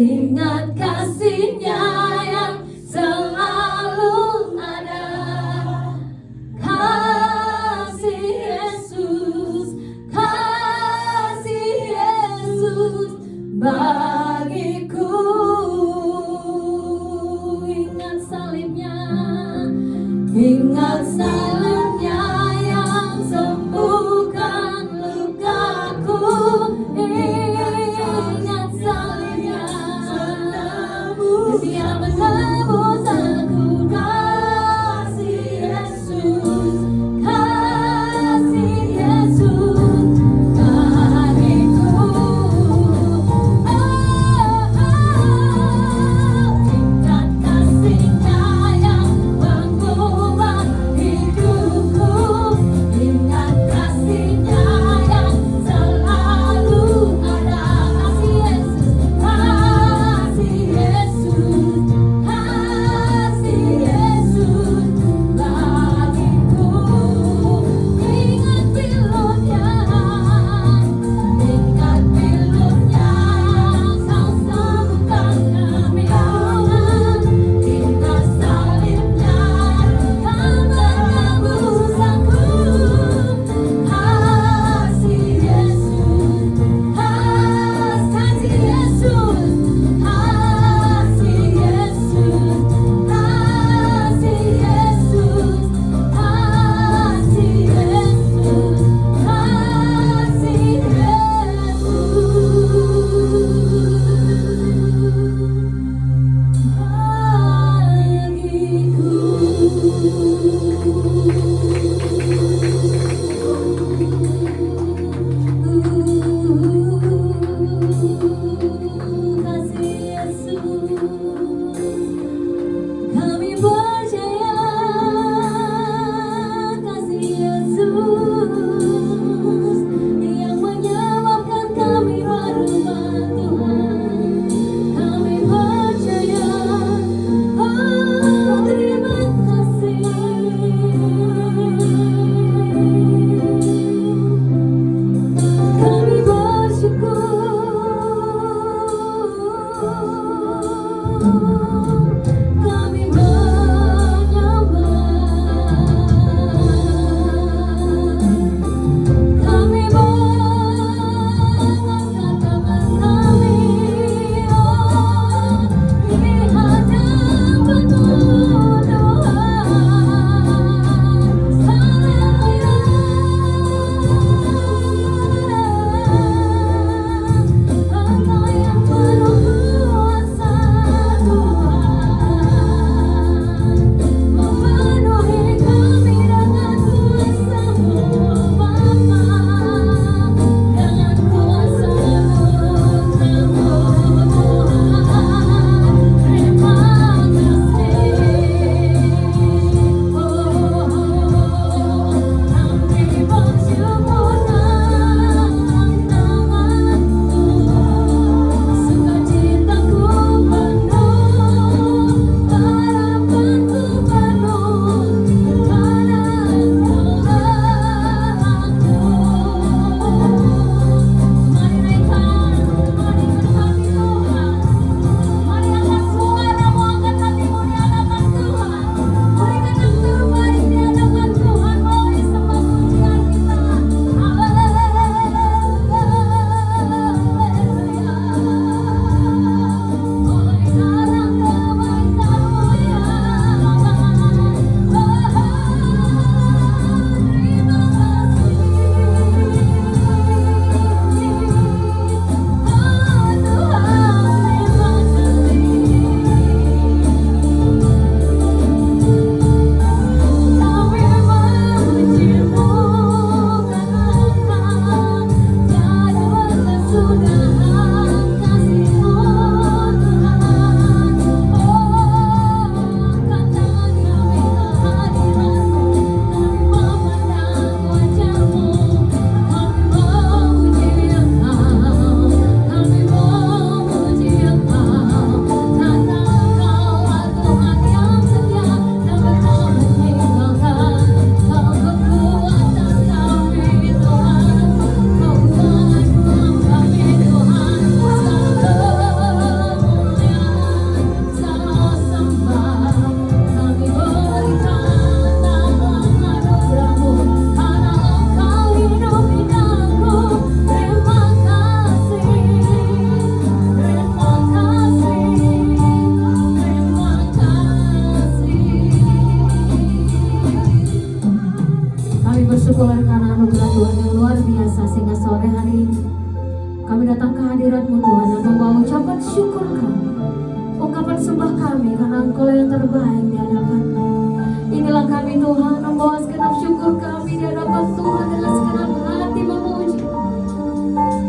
Ingat kasih-Nya yang selalu ada. Kasih Yesus, bagiku. Ingat salibnya, ingat salibnya yang sembuhkan lukaku. Ingat salibnya, Dia menebus aku. Kasih Yesus, bagiku. Ingat kasih-Nya yang mengubah hidupku. Ingat kasih-Nya yang selalu ada. Kasih Yesus, bagiku. Ingat pilurnya, Kau sembuhkan kebingungan. Ingat salibnya, Kau menebus aku. Kasih Yesus, kasih Yesus, kami percaya. Kasih Yesus yang menyebabkan kami berubah, Tuhan. Kami percaya. Oh, terima kasih. Kami bersyukur. Kami menyembah. Kami mengangkat tangan kami. hadirat-Mu Tuhan dan membawa ucapan syukur kami, ungkapan sembah kami karena Engkau yang terbaik di hadapan-Mu. Inilah kami Tuhan, membawa segenap syukur kami di hadapan Tuhan dengan segenap hati memuji.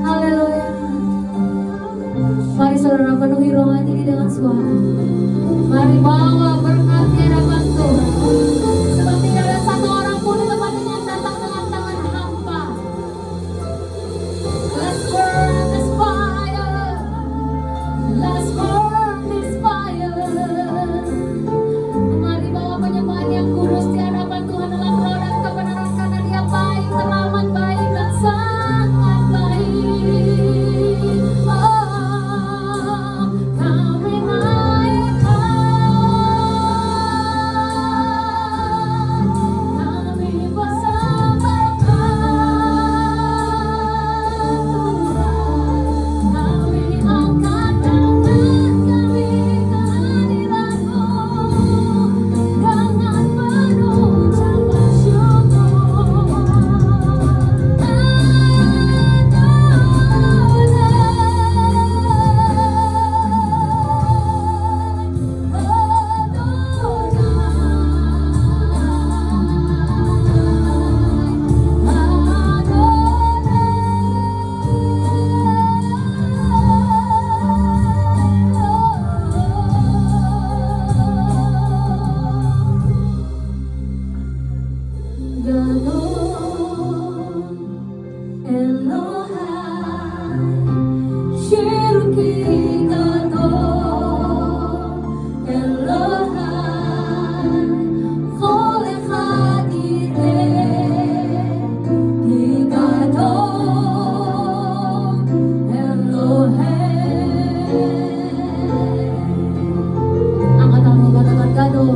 Haleluya. Mari saudara penuhi ruangan ini dengan suara. Mari bawa berkat di hadapan Tuhan. Sebab tidak ada satu orang pun di tempat ini yang datang dengan tangan hampa. Let's burn this fire. Let's burn this fire. Mari bawa penyembahan yang kudus di hadapan Tuhan dalam roh dan kebenaran, karena Dia baik, teramat baik dan sangat baik. Oh, kami naikkan, kami persembahkan Tuhan, kami angkat tangan kami ke hadirat-Mu dengan penuh ucapan syukur. Angkat tanganmu, katakan Gadol.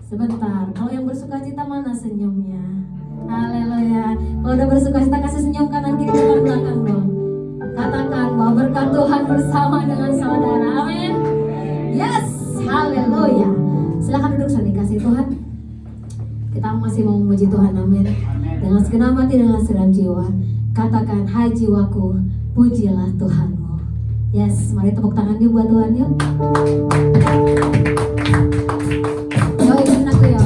Sebentar, kalau yang bersukacita mana senyumnya? Haleluya. Kalau udah bersukacita kasih senyum kanan kiri depan belakang dong. Katakan bahwa berkat Tuhan bersama dengan saudara. Amin. Yes, haleluya. Silakan duduk saling kasih Tuhan. Kita masih mau memuji Tuhan, amin. Dan dengan segenap hati, dengan segenap jiwa. Katakan, hai jiwaku, pujilah Tuhanmu. Yes, mari tepuk tangan yuk buat Tuhan yuk. Yo, izin aku yo.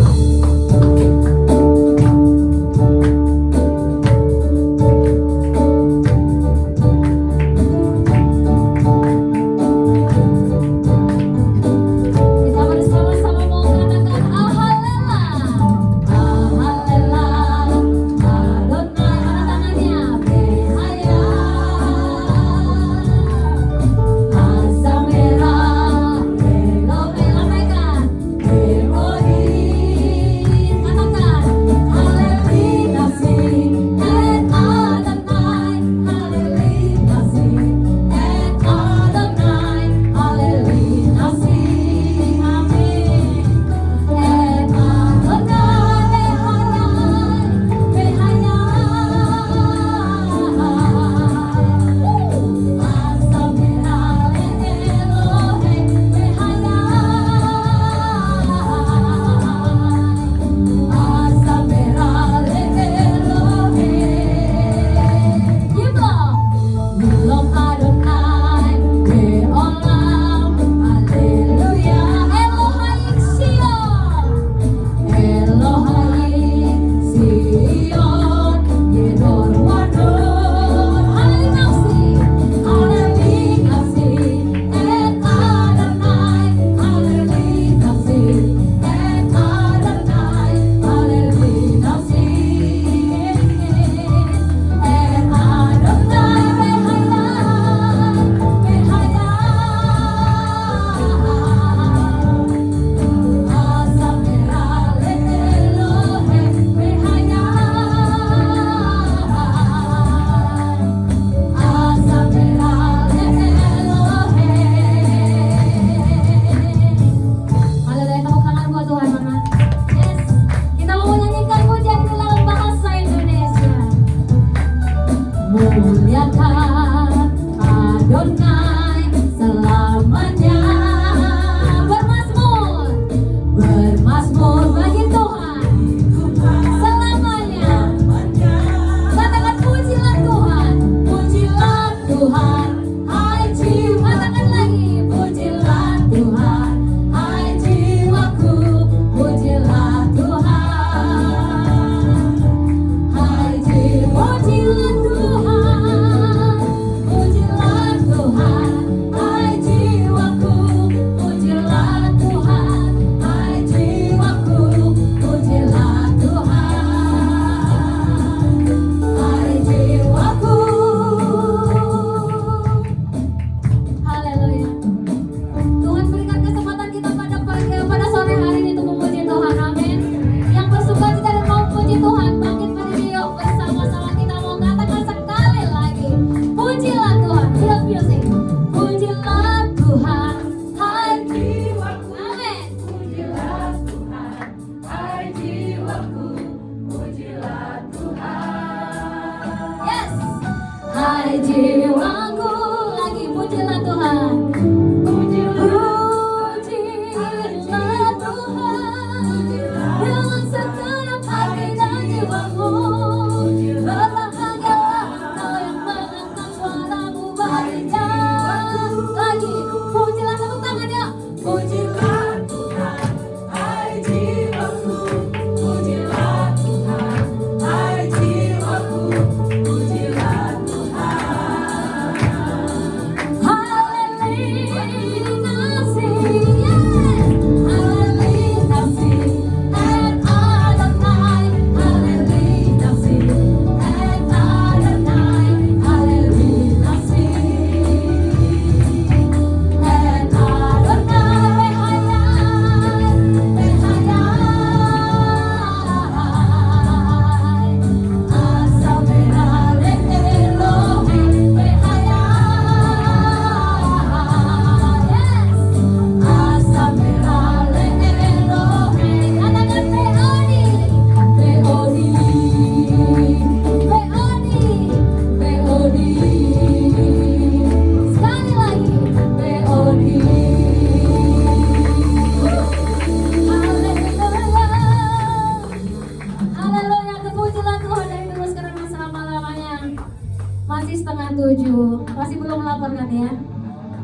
Masih setengah 7, masih belum lapar kan ya?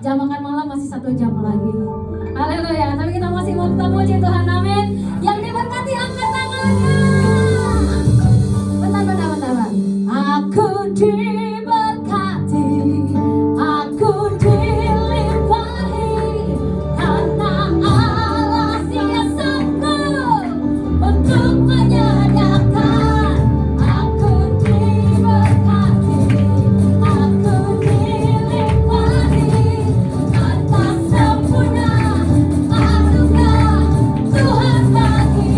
Jam makan malam masih 1 jam lagi. Haleluya, tapi kita masih mau puji Tuhan, amin. Yang diberkati angkat tangannya. Bentar. Aku diberkati, aku dilimpahi, karena Allah siasaku untuk menyediakan. Aku diberkati, aku dilimpahi, atas sempurna anugerah Tuhan bagiku.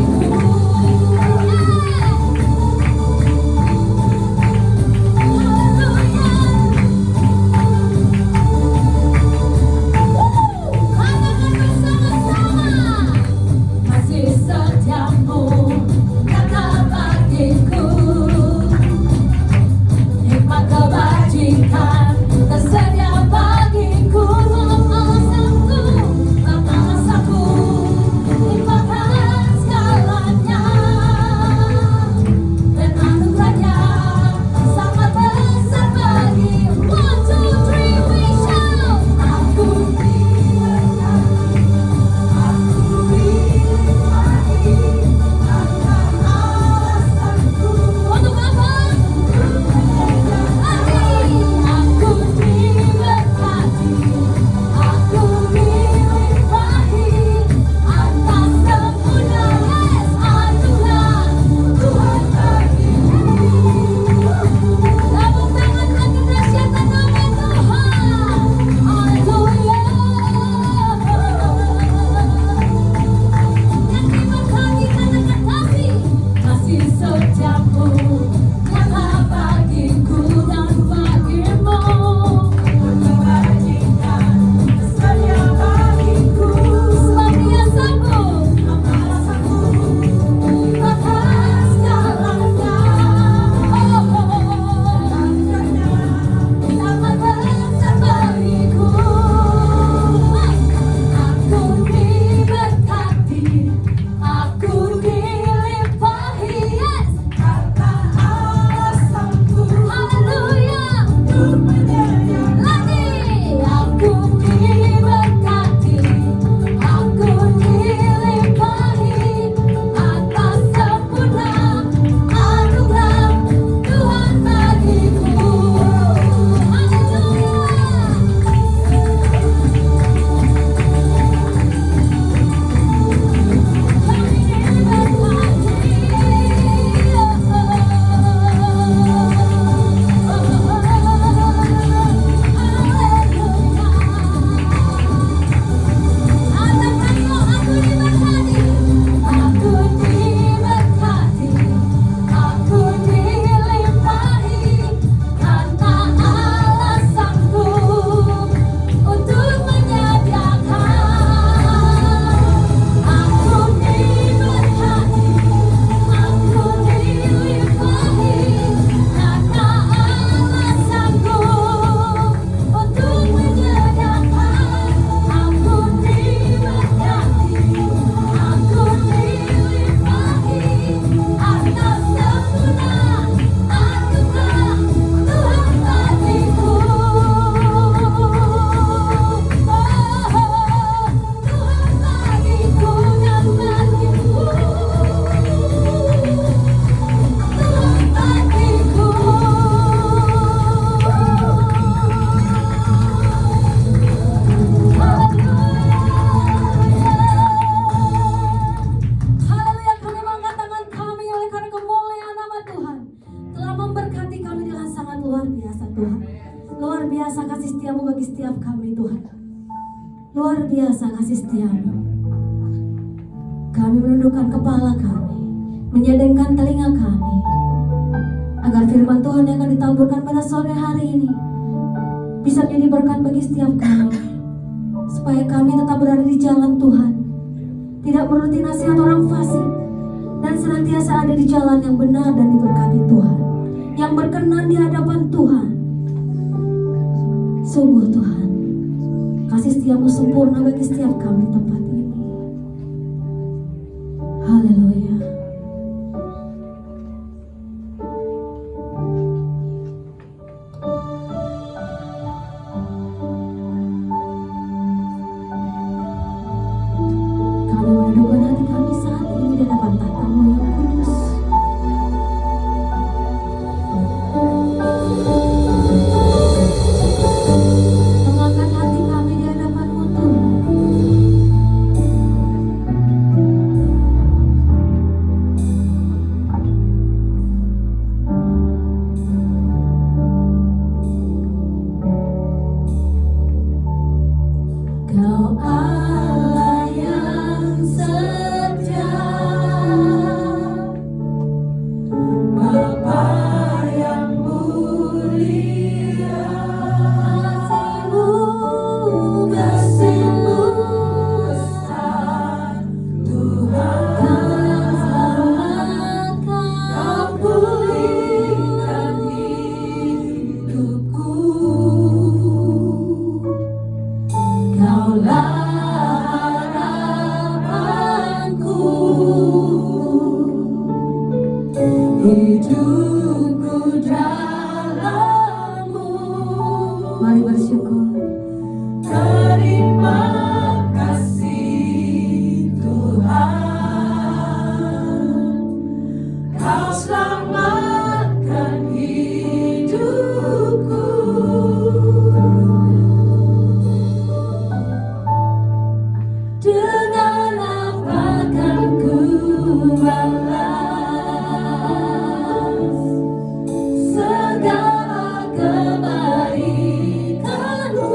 Luar biasa kasih setiamu bagi setiap kami Tuhan. Luar biasa kasih setiamu. Kami menundukkan kepala kami, menyedengkan telinga kami, agar firman Tuhan yang akan ditaburkan pada sore hari ini bisa menjadi berkat bagi setiap kami, supaya kami tetap berada di jalan Tuhan, tidak menuruti nasihat orang fasik, dan senantiasa ada di jalan yang benar dan diberkati Tuhan, yang berkenan di hadapan Tuhan. Sungguh Tuhan, kasih setiamu sempurna bagi setiap kami di tempat ini. Haleluya. Mari bersyukur. Terima kasih Tuhan, Kau selamatkan hidupku. Dengan apa kan ku balas segala kebaikan-Mu?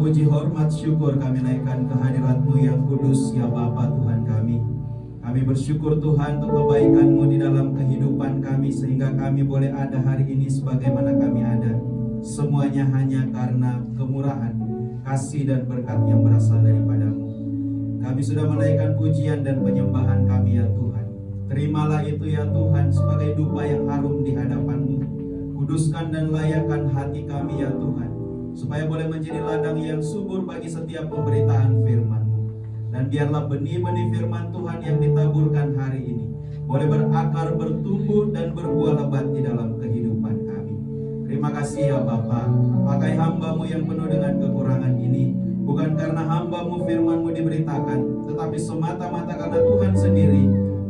puji, hormat, syukur kami naikkan kehadirat-Mu yang kudus, ya Bapa Tuhan kami. Kami bersyukur Tuhan untuk kebaikan-Mu di dalam kehidupan kami, sehingga kami boleh ada hari ini sebagaimana kami ada. Semuanya hanya karena kemurahan, kasih dan berkat yang berasal daripada-Mu. Kami sudah menaikkan pujian dan penyembahan kami ya Tuhan. Terimalah itu ya Tuhan sebagai dupa yang harum di hadapan-Mu. Kuduskan dan layakkan hati kami ya Tuhan, supaya boleh menjadi ladang yang subur bagi setiap pemberitaan firman-Mu. Dan biarlah benih-benih firman Tuhan yang ditaburkan hari ini boleh berakar, bertumbuh, dan berbuah lebat di dalam kehidupan kami. Terima kasih ya Bapa. Pakai hamba-Mu yang penuh dengan kekurangan ini, bukan karena hamba-Mu firman-Mu diberitakan, tetapi semata-mata karena Tuhan sendiri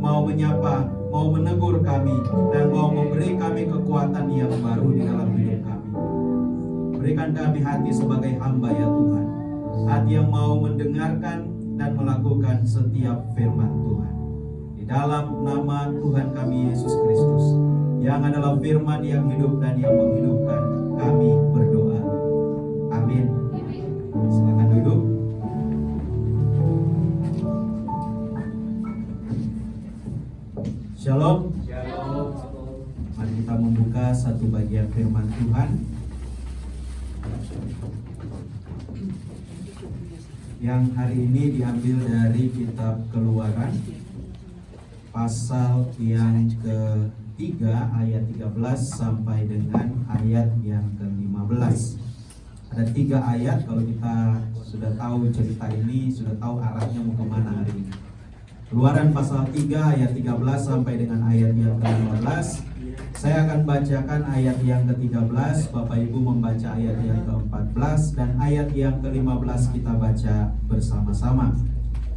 mau menyapa, mau menegur kami, dan mau memberi kami kekuatan yang baru di dalam hidup kami. Berikan kami hati sebagai hamba ya Tuhan, hati yang mau mendengarkan dan melakukan setiap firman Tuhan. Di dalam nama Tuhan kami Yesus Kristus, yang adalah firman yang hidup dan yang menghidupkan, kami berdoa. Amin. Silakan duduk. Shalom. Mari kita membuka satu bagian firman Tuhan yang hari ini diambil dari kitab Keluaran pasal yang ketiga ayat 13 sampai dengan ayat yang ke-15. Ada 3 ayat. Kalau kita sudah tahu cerita ini, sudah tahu arahnya mau kemana hari ini. Keluaran pasal 3 ayat 13 sampai dengan ayat yang ke-15. Saya akan bacakan ayat yang ke-13, Bapak Ibu membaca ayat yang ke-14, dan ayat yang ke-15 kita baca bersama-sama.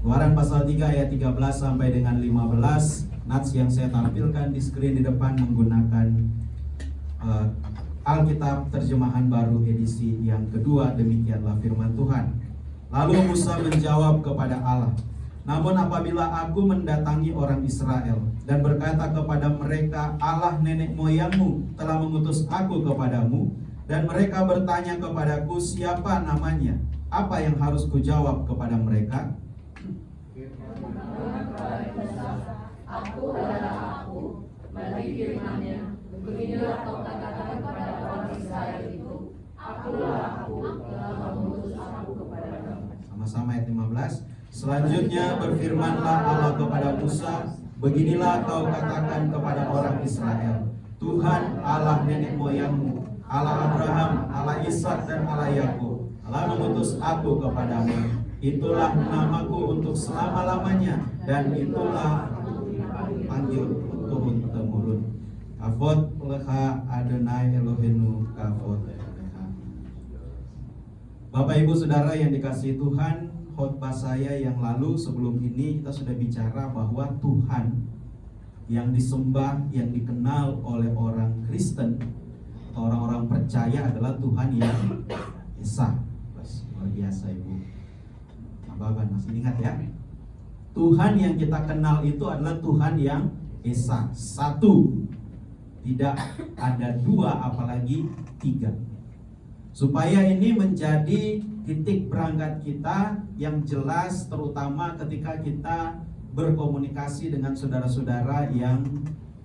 Keluaran pasal 3 ayat 13 sampai dengan 15. Nats yang saya tampilkan di screen di depan menggunakan Alkitab terjemahan baru edisi yang kedua. Demikianlah firman Tuhan. Lalu Musa menjawab kepada Allah, namun apabila aku mendatangi orang Israel dan berkata kepada mereka, Allah nenek moyangmu telah mengutus aku kepadamu, dan mereka bertanya kepadaku, siapa namanya? Apa yang harus kujawab kepada mereka? Aku adalah aku, bagi firman-Nya, beginilah kau katakan kepada orang Israel itu, akulah aku, telah mengutus aku kepadamu. Sama-sama ayat 15. Selanjutnya berfirmanlah Allah kepada Musa, beginilah kau katakan kepada orang Israel, Tuhan Allah nenek moyangmu, Allah Abraham, Allah Ishak dan Allah Yakub telah mengutus aku kepadamu. Itulah namaku untuk selama-lamanya, dan itulah panggil turun temurun. Kavod lecha Adonai Eloheinu, kavod lecha. Bapak Ibu Saudara yang dikasihi Tuhan, khotbah saya yang lalu sebelum ini kita sudah bicara bahwa Tuhan yang disembah, yang dikenal oleh orang Kristen atau orang-orang percaya adalah Tuhan yang Esa. Luar biasa Ibu. Bapak masih ingat ya? Tuhan yang kita kenal itu adalah Tuhan yang Esa, satu, tidak ada dua apalagi tiga. Supaya ini menjadi titik berangkat kita yang jelas, terutama ketika kita berkomunikasi dengan saudara-saudara yang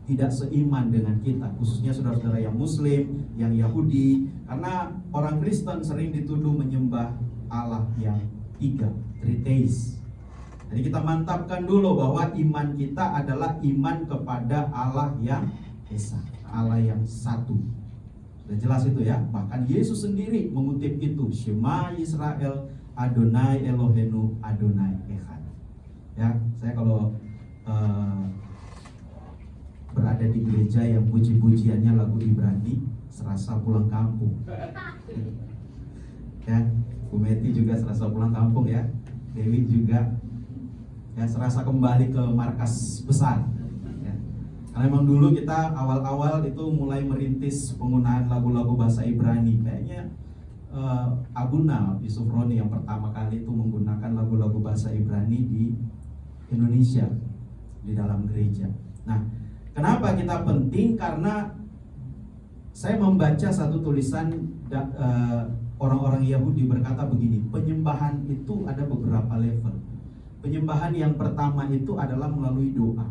tidak seiman dengan kita, khususnya saudara-saudara yang Muslim, yang Yahudi. Karena orang Kristen sering dituduh menyembah Allah yang tiga, tritheis. Jadi kita mantapkan dulu bahwa iman kita adalah iman kepada Allah yang Esa, Allah yang satu. Sudah jelas itu ya. Bahkan Yesus sendiri mengutip itu, Shema Yisrael Adonai Eloheinu Adonai Echad. Ya, saya kalau berada di gereja yang puji-pujiannya lagu Ibrani, serasa pulang kampung. Ya, Bu Meti juga serasa pulang kampung ya. Dewi juga ya, serasa kembali ke markas besar. Karena memang dulu kita awal-awal itu mulai merintis penggunaan lagu-lagu bahasa Ibrani. Kayaknya Abuna Yusuf Roni yang pertama kali itu menggunakan lagu-lagu bahasa Ibrani di Indonesia di dalam gereja. Nah, kenapa kita penting? Karena saya membaca satu tulisan orang-orang Yahudi berkata begini, penyembahan itu ada beberapa level. Penyembahan yang pertama itu adalah melalui doa.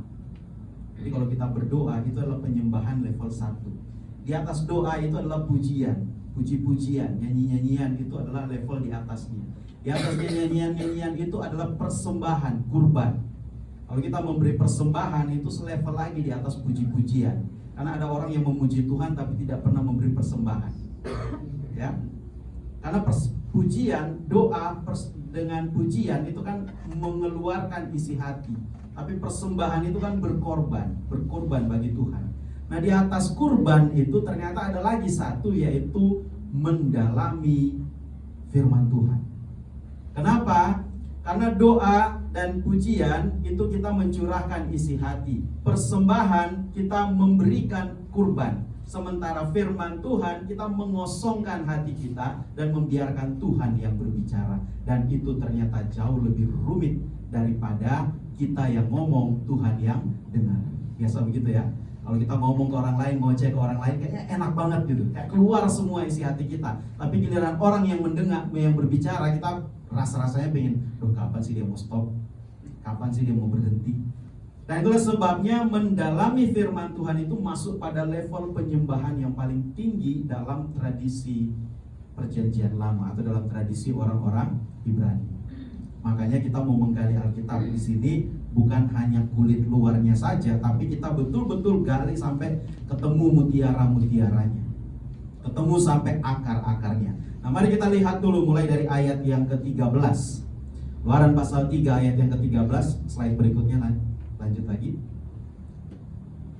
Jadi kalau kita berdoa itu adalah penyembahan level 1. Di atas doa itu adalah pujian, puji-pujian, nyanyi-nyanyian itu adalah level di atasnya. Di atasnya nyanyian-nyanyian itu adalah persembahan, kurban. Kalau kita memberi persembahan itu selevel lagi di atas puji-pujian. Karena ada orang yang memuji Tuhan tapi tidak pernah memberi persembahan. Ya. Karena pujian, doa dengan pujian itu kan mengeluarkan isi hati. Tapi persembahan itu kan berkorban bagi Tuhan. Nah, di atas kurban itu ternyata ada lagi satu, yaitu mendalami firman Tuhan. Kenapa? Karena doa dan pujian itu kita mencurahkan isi hati. Persembahan kita memberikan kurban. Sementara firman Tuhan kita mengosongkan hati kita dan membiarkan Tuhan yang berbicara. Dan itu ternyata jauh lebih rumit daripada kita yang ngomong, Tuhan yang dengar. Biasa begitu ya. Kalau kita ngomong ke orang lain, ngoceh ke orang lain, kayaknya enak banget gitu. Kayak keluar semua isi hati kita. Tapi giliran orang yang mendengar, yang berbicara, kita rasa-rasanya pengen, kapan sih dia mau stop? Kapan sih dia mau berhenti? Nah, itulah sebabnya mendalami firman Tuhan itu masuk pada level penyembahan yang paling tinggi dalam tradisi perjanjian lama atau dalam tradisi orang-orang Ibrani. Makanya kita mau menggali Alkitab di sini bukan hanya kulit luarnya saja, tapi kita betul-betul gali sampai ketemu mutiara-mutiaranya, ketemu sampai akar-akarnya. Nah, mari kita lihat dulu mulai dari ayat yang ke-13. Keluaran pasal 3 ayat yang ke-13. Slide berikutnya, lanjut lagi.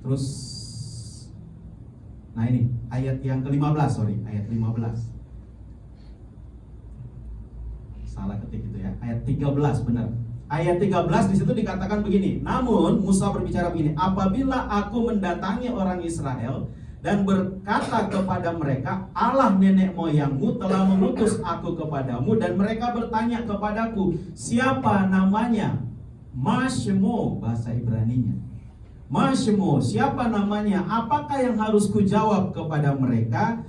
Terus, nah ini ayat yang ke-15, ayat 15. Salah ketik itu ya, ayat 13 benar. Ayat 13 di situ dikatakan begini. Namun Musa berbicara begini, apabila aku mendatangi orang Israel dan berkata kepada mereka, Allah nenek moyangmu telah mengutus aku kepadamu, dan mereka bertanya kepadaku, siapa namanya? Mashmo, bahasa Ibraninya. Mashmo, siapa namanya? Apakah yang harus kujawab kepada mereka?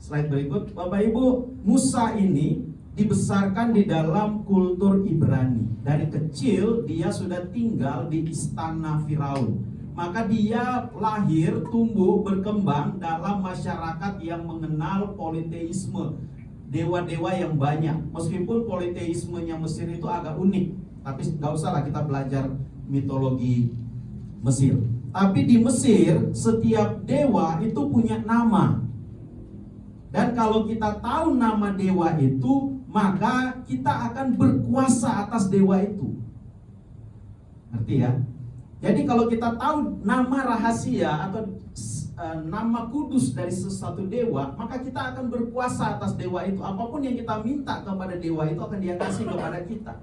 Slide berikut. Bapak Ibu, Musa ini dibesarkan di dalam kultur Ibrani. Dari kecil dia sudah tinggal di istana Firaun. Maka dia lahir, tumbuh, berkembang dalam masyarakat yang mengenal politeisme, dewa-dewa yang banyak. Meskipun politeismenya Mesir itu agak unik, tapi gak usah lah kita belajar mitologi Mesir. Tapi di Mesir setiap dewa itu punya nama. Dan kalau kita tahu nama dewa itu, maka kita akan berkuasa atas dewa itu. Ngerti ya? Jadi kalau kita tahu nama rahasia atau nama kudus dari sesuatu dewa, maka kita akan berkuasa atas dewa itu. Apapun yang kita minta kepada dewa itu akan dia kasih kepada kita.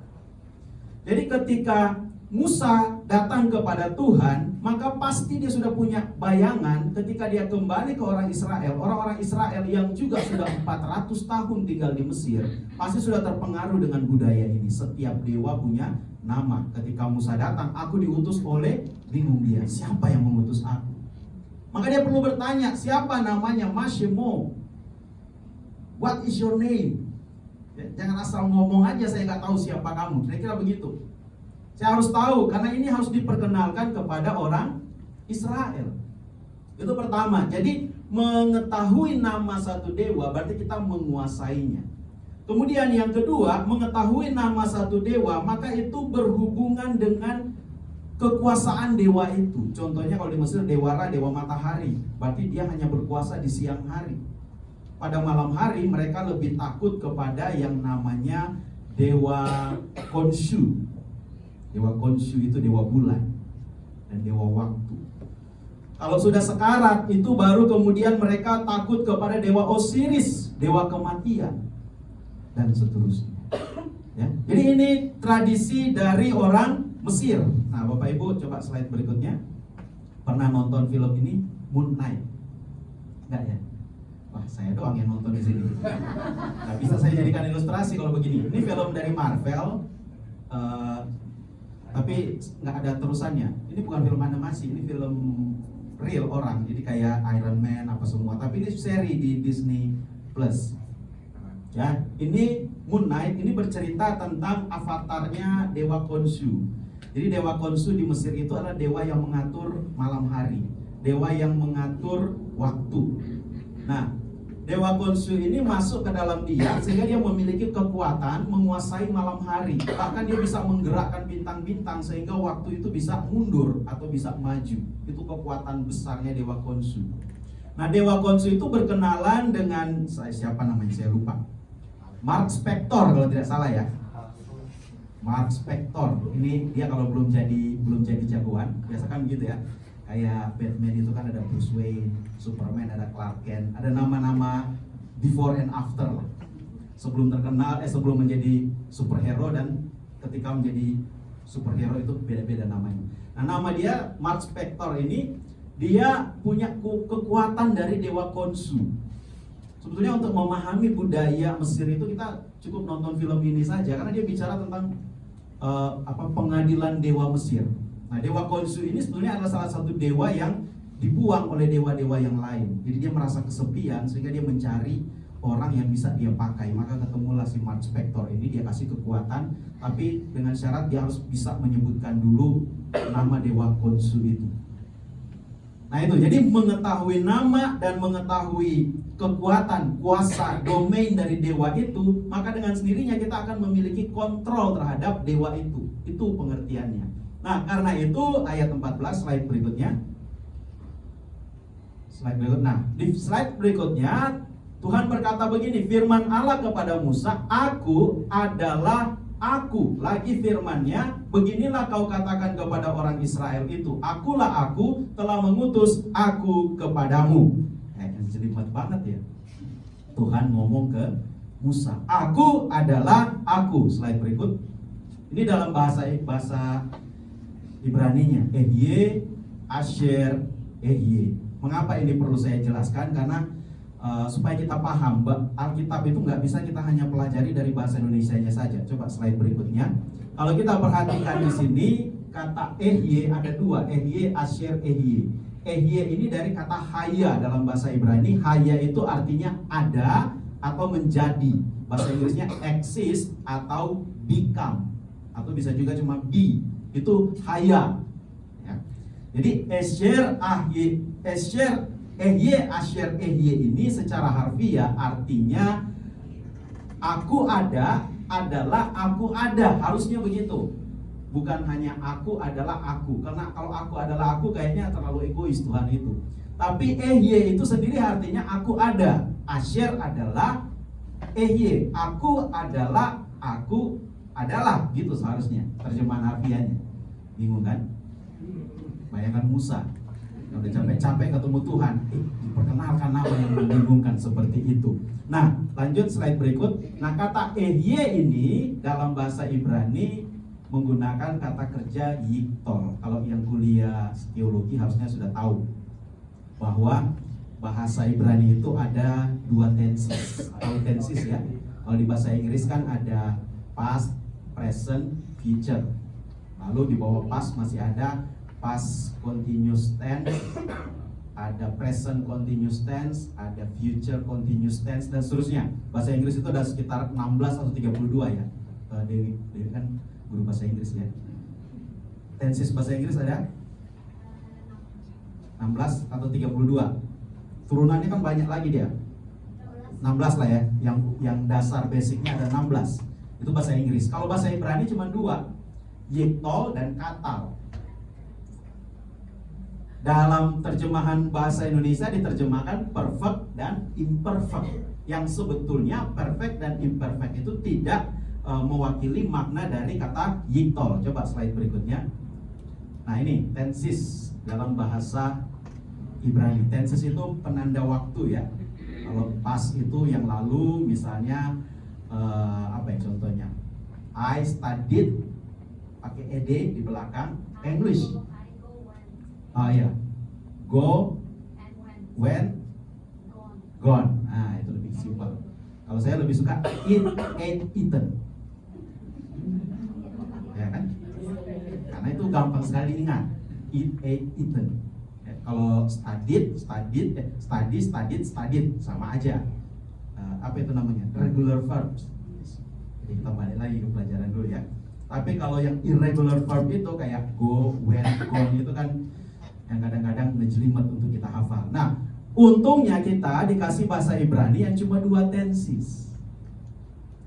Jadi ketika Musa datang kepada Tuhan, maka pasti dia sudah punya bayangan ketika dia kembali ke orang Israel. Orang-orang Israel yang juga sudah 400 tahun tinggal di Mesir, pasti sudah terpengaruh dengan budaya ini. Setiap dewa punya nama. Ketika Musa datang, aku diutus oleh, bingung dia, siapa yang mengutus aku? Maka dia perlu bertanya, siapa namanya? Mashemo, what is your name? Jangan asal ngomong aja, saya nggak tahu siapa kamu. Kira-kira begitu. Saya harus tahu, karena ini harus diperkenalkan kepada orang Israel. Itu pertama. Jadi mengetahui nama satu dewa berarti kita menguasainya. Kemudian yang kedua, mengetahui nama satu dewa, maka itu berhubungan dengan kekuasaan dewa itu. Contohnya kalau di Mesir, dewa Ra, dewa matahari, berarti dia hanya berkuasa di siang hari. Pada malam hari mereka lebih takut kepada yang namanya dewa Khonshu. Dewa Khonshu itu dewa bulan dan dewa waktu. Kalau sudah sekarat, itu baru kemudian mereka takut kepada dewa Osiris, dewa kematian, dan seterusnya. Ya. Jadi ini tradisi dari orang Mesir. Nah, Bapak Ibu coba slide berikutnya. Pernah nonton film ini, Moon Knight? Enggak ya? Wah, saya doang yang nonton di sini. Nggak bisa saya jadikan ilustrasi kalau begini. Ini film dari Marvel. Tapi nggak ada terusannya. Ini bukan film animasi, ini film real orang. Jadi kayak Iron Man apa semua. Tapi ini seri di Disney Plus. Ya, ini Moon Knight ini bercerita tentang avatarnya Dewa Khonsu. Jadi Dewa Khonsu di Mesir itu adalah dewa yang mengatur malam hari, dewa yang mengatur waktu. Nah, Dewa Khonsu ini masuk ke dalam dia sehingga dia memiliki kekuatan menguasai malam hari. Bahkan dia bisa menggerakkan bintang-bintang sehingga waktu itu bisa mundur atau bisa maju. Itu kekuatan besarnya Dewa Khonsu. Nah, Dewa Khonsu itu berkenalan dengan siapa namanya saya lupa. Mark Spector kalau tidak salah ya. Mark Spector. Ini dia kalau belum jadi jagoan, biasa kan begitu ya. Kayak Batman itu kan ada Bruce Wayne, Superman ada Clark Kent, ada nama-nama before and after lah. Sebelum terkenal, sebelum menjadi superhero dan ketika menjadi superhero itu beda-beda namanya. Nah, nama dia Mark Spector ini dia punya kekuatan dari Dewa Khonsu. Sebetulnya untuk memahami budaya Mesir itu kita cukup nonton film ini saja karena dia bicara tentang pengadilan dewa Mesir. Nah, Dewa Khonsu ini sebetulnya adalah salah satu dewa yang dibuang oleh dewa-dewa yang lain. Jadi dia merasa kesepian sehingga dia mencari orang yang bisa dia pakai. Maka ketemulah si Mark Spector ini, dia kasih kekuatan, tapi dengan syarat dia harus bisa menyebutkan dulu nama Dewa Khonsu itu. Nah itu, jadi mengetahui nama dan mengetahui kekuatan, kuasa, domain dari dewa itu, maka dengan sendirinya kita akan memiliki kontrol terhadap dewa itu. Itu pengertiannya. Nah, karena itu ayat 14 slide berikutnya. Nah, di slide berikutnya Tuhan berkata begini, firman Allah kepada Musa, "Aku adalah Aku." Lagi firman-Nya, "Beginilah kau katakan kepada orang Israel itu, Akulah Aku telah mengutus Aku kepadamu." Jelimet banget ya. Tuhan ngomong ke Musa, "Aku adalah Aku." Slide berikut. Ini dalam bahasa Ibraninya, Ehye, Asher, Ehye. Mengapa ini perlu saya jelaskan? Karena supaya kita paham, Alkitab itu nggak bisa kita hanya pelajari dari bahasa Indonesianya saja. Coba slide berikutnya. Kalau kita perhatikan di sini, kata Ehye ada dua, Ehye, Asher, Ehye. Ehye ini dari kata haya dalam bahasa Ibrani. Haya itu artinya ada atau menjadi. Bahasa Inggrisnya exist atau become, atau bisa juga cuma be. Itu haya ya. Jadi Esher, Ahye, Esher, Ehye, Asher, Ehye ini secara harfiah artinya aku ada adalah aku ada. Harusnya begitu. Bukan hanya aku adalah aku. Karena kalau aku adalah aku kayaknya terlalu egois Tuhan itu. Tapi Ehye itu sendiri artinya aku ada. Asher adalah Ehye. Aku adalah aku adalah, gitu seharusnya terjemahan harfiahnya. Bingung kan? Bayangkan Musa yang udah capek-capek ketemu Tuhan, diperkenalkan nama yang membingungkan seperti itu. Nah, lanjut slide berikut. Nah, kata Ehye ini dalam bahasa Ibrani menggunakan kata kerja yiktol. Kalau yang kuliah teologi harusnya sudah tahu bahwa bahasa Ibrani itu ada dua tenses. Atau tenses ya. Kalau di bahasa Inggris kan ada past, present, future. Lalu di bawah past masih ada past continuous tense, ada present continuous tense, ada future continuous tense, dan seterusnya. Bahasa Inggris itu ada sekitar 16 atau 32 ya. Dewi kan guru bahasa Inggris ya. Tenses bahasa Inggris ada 16 atau 32. Turunannya kan banyak lagi dia. 16 lah ya. Yang dasar basicnya ada 16. Itu bahasa Inggris. Kalau bahasa Ibrani cuma dua, yiktol dan katal. Dalam terjemahan bahasa Indonesia diterjemahkan perfect dan imperfect. Yang sebetulnya perfect dan imperfect itu tidak mewakili makna dari kata yiktol. Coba slide berikutnya. Nah ini tenses dalam bahasa Ibrani. Tenses itu penanda waktu ya. Kalau pas itu yang lalu, misalnya apa ya contohnya? I studied, pakai ed di belakang, English. Oh ya, go, when, gone. Nah itu lebih simpel. Kalau saya lebih suka eat, ate, eaten. Ya kan? Karena itu gampang sekali ingat. Eat, ate, eaten. Ya, kalau studied, studied, sama aja. apa itu namanya? Regular verbs. Jadi kita balik lagi ke pelajaran dulu ya. Tapi kalau yang irregular verb itu kayak go, went, gone itu kan yang kadang-kadang menjelimet untuk kita hafal. Nah, untungnya kita dikasih bahasa Ibrani yang cuma 2 tenses,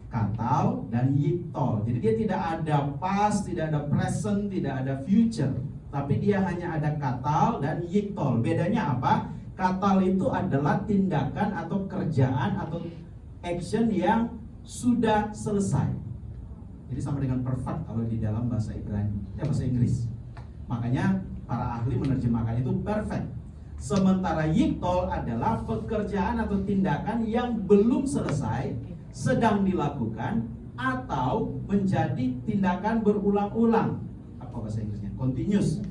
katal dan yiktol. Jadi dia tidak ada past, tidak ada present, tidak ada future, tapi dia hanya ada katal dan yiktol. Bedanya apa? Katal itu adalah tindakan atau kerjaan atau action yang sudah selesai. Jadi sama dengan perfect kalau di dalam bahasa Ibrani, bahasa Inggris. Makanya para ahli menerjemahkan itu perfect. Sementara yiktol adalah pekerjaan atau tindakan yang belum selesai, sedang dilakukan, atau menjadi tindakan berulang-ulang. Apa bahasa Inggrisnya? Continuous.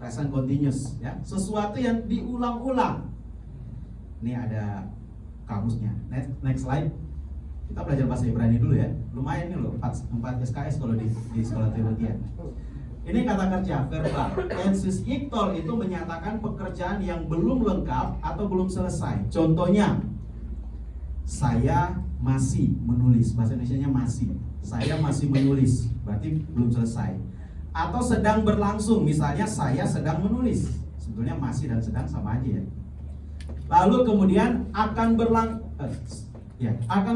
Present continuous, ya. Sesuatu yang diulang-ulang. Ini ada kamusnya. Next slide. Kita belajar bahasa Ibrani dulu ya. Lumayan nih loh, 4 SKS kalau di sekolah teologi. Ini kata kerja verbal. Tenses yiktol itu menyatakan pekerjaan yang belum lengkap atau belum selesai. Contohnya, saya masih menulis. Bahasa Indonesianya masih. Saya masih menulis, berarti belum selesai. Atau sedang berlangsung, misalnya saya sedang menulis. Sebetulnya masih dan sedang sama aja ya. Lalu kemudian akan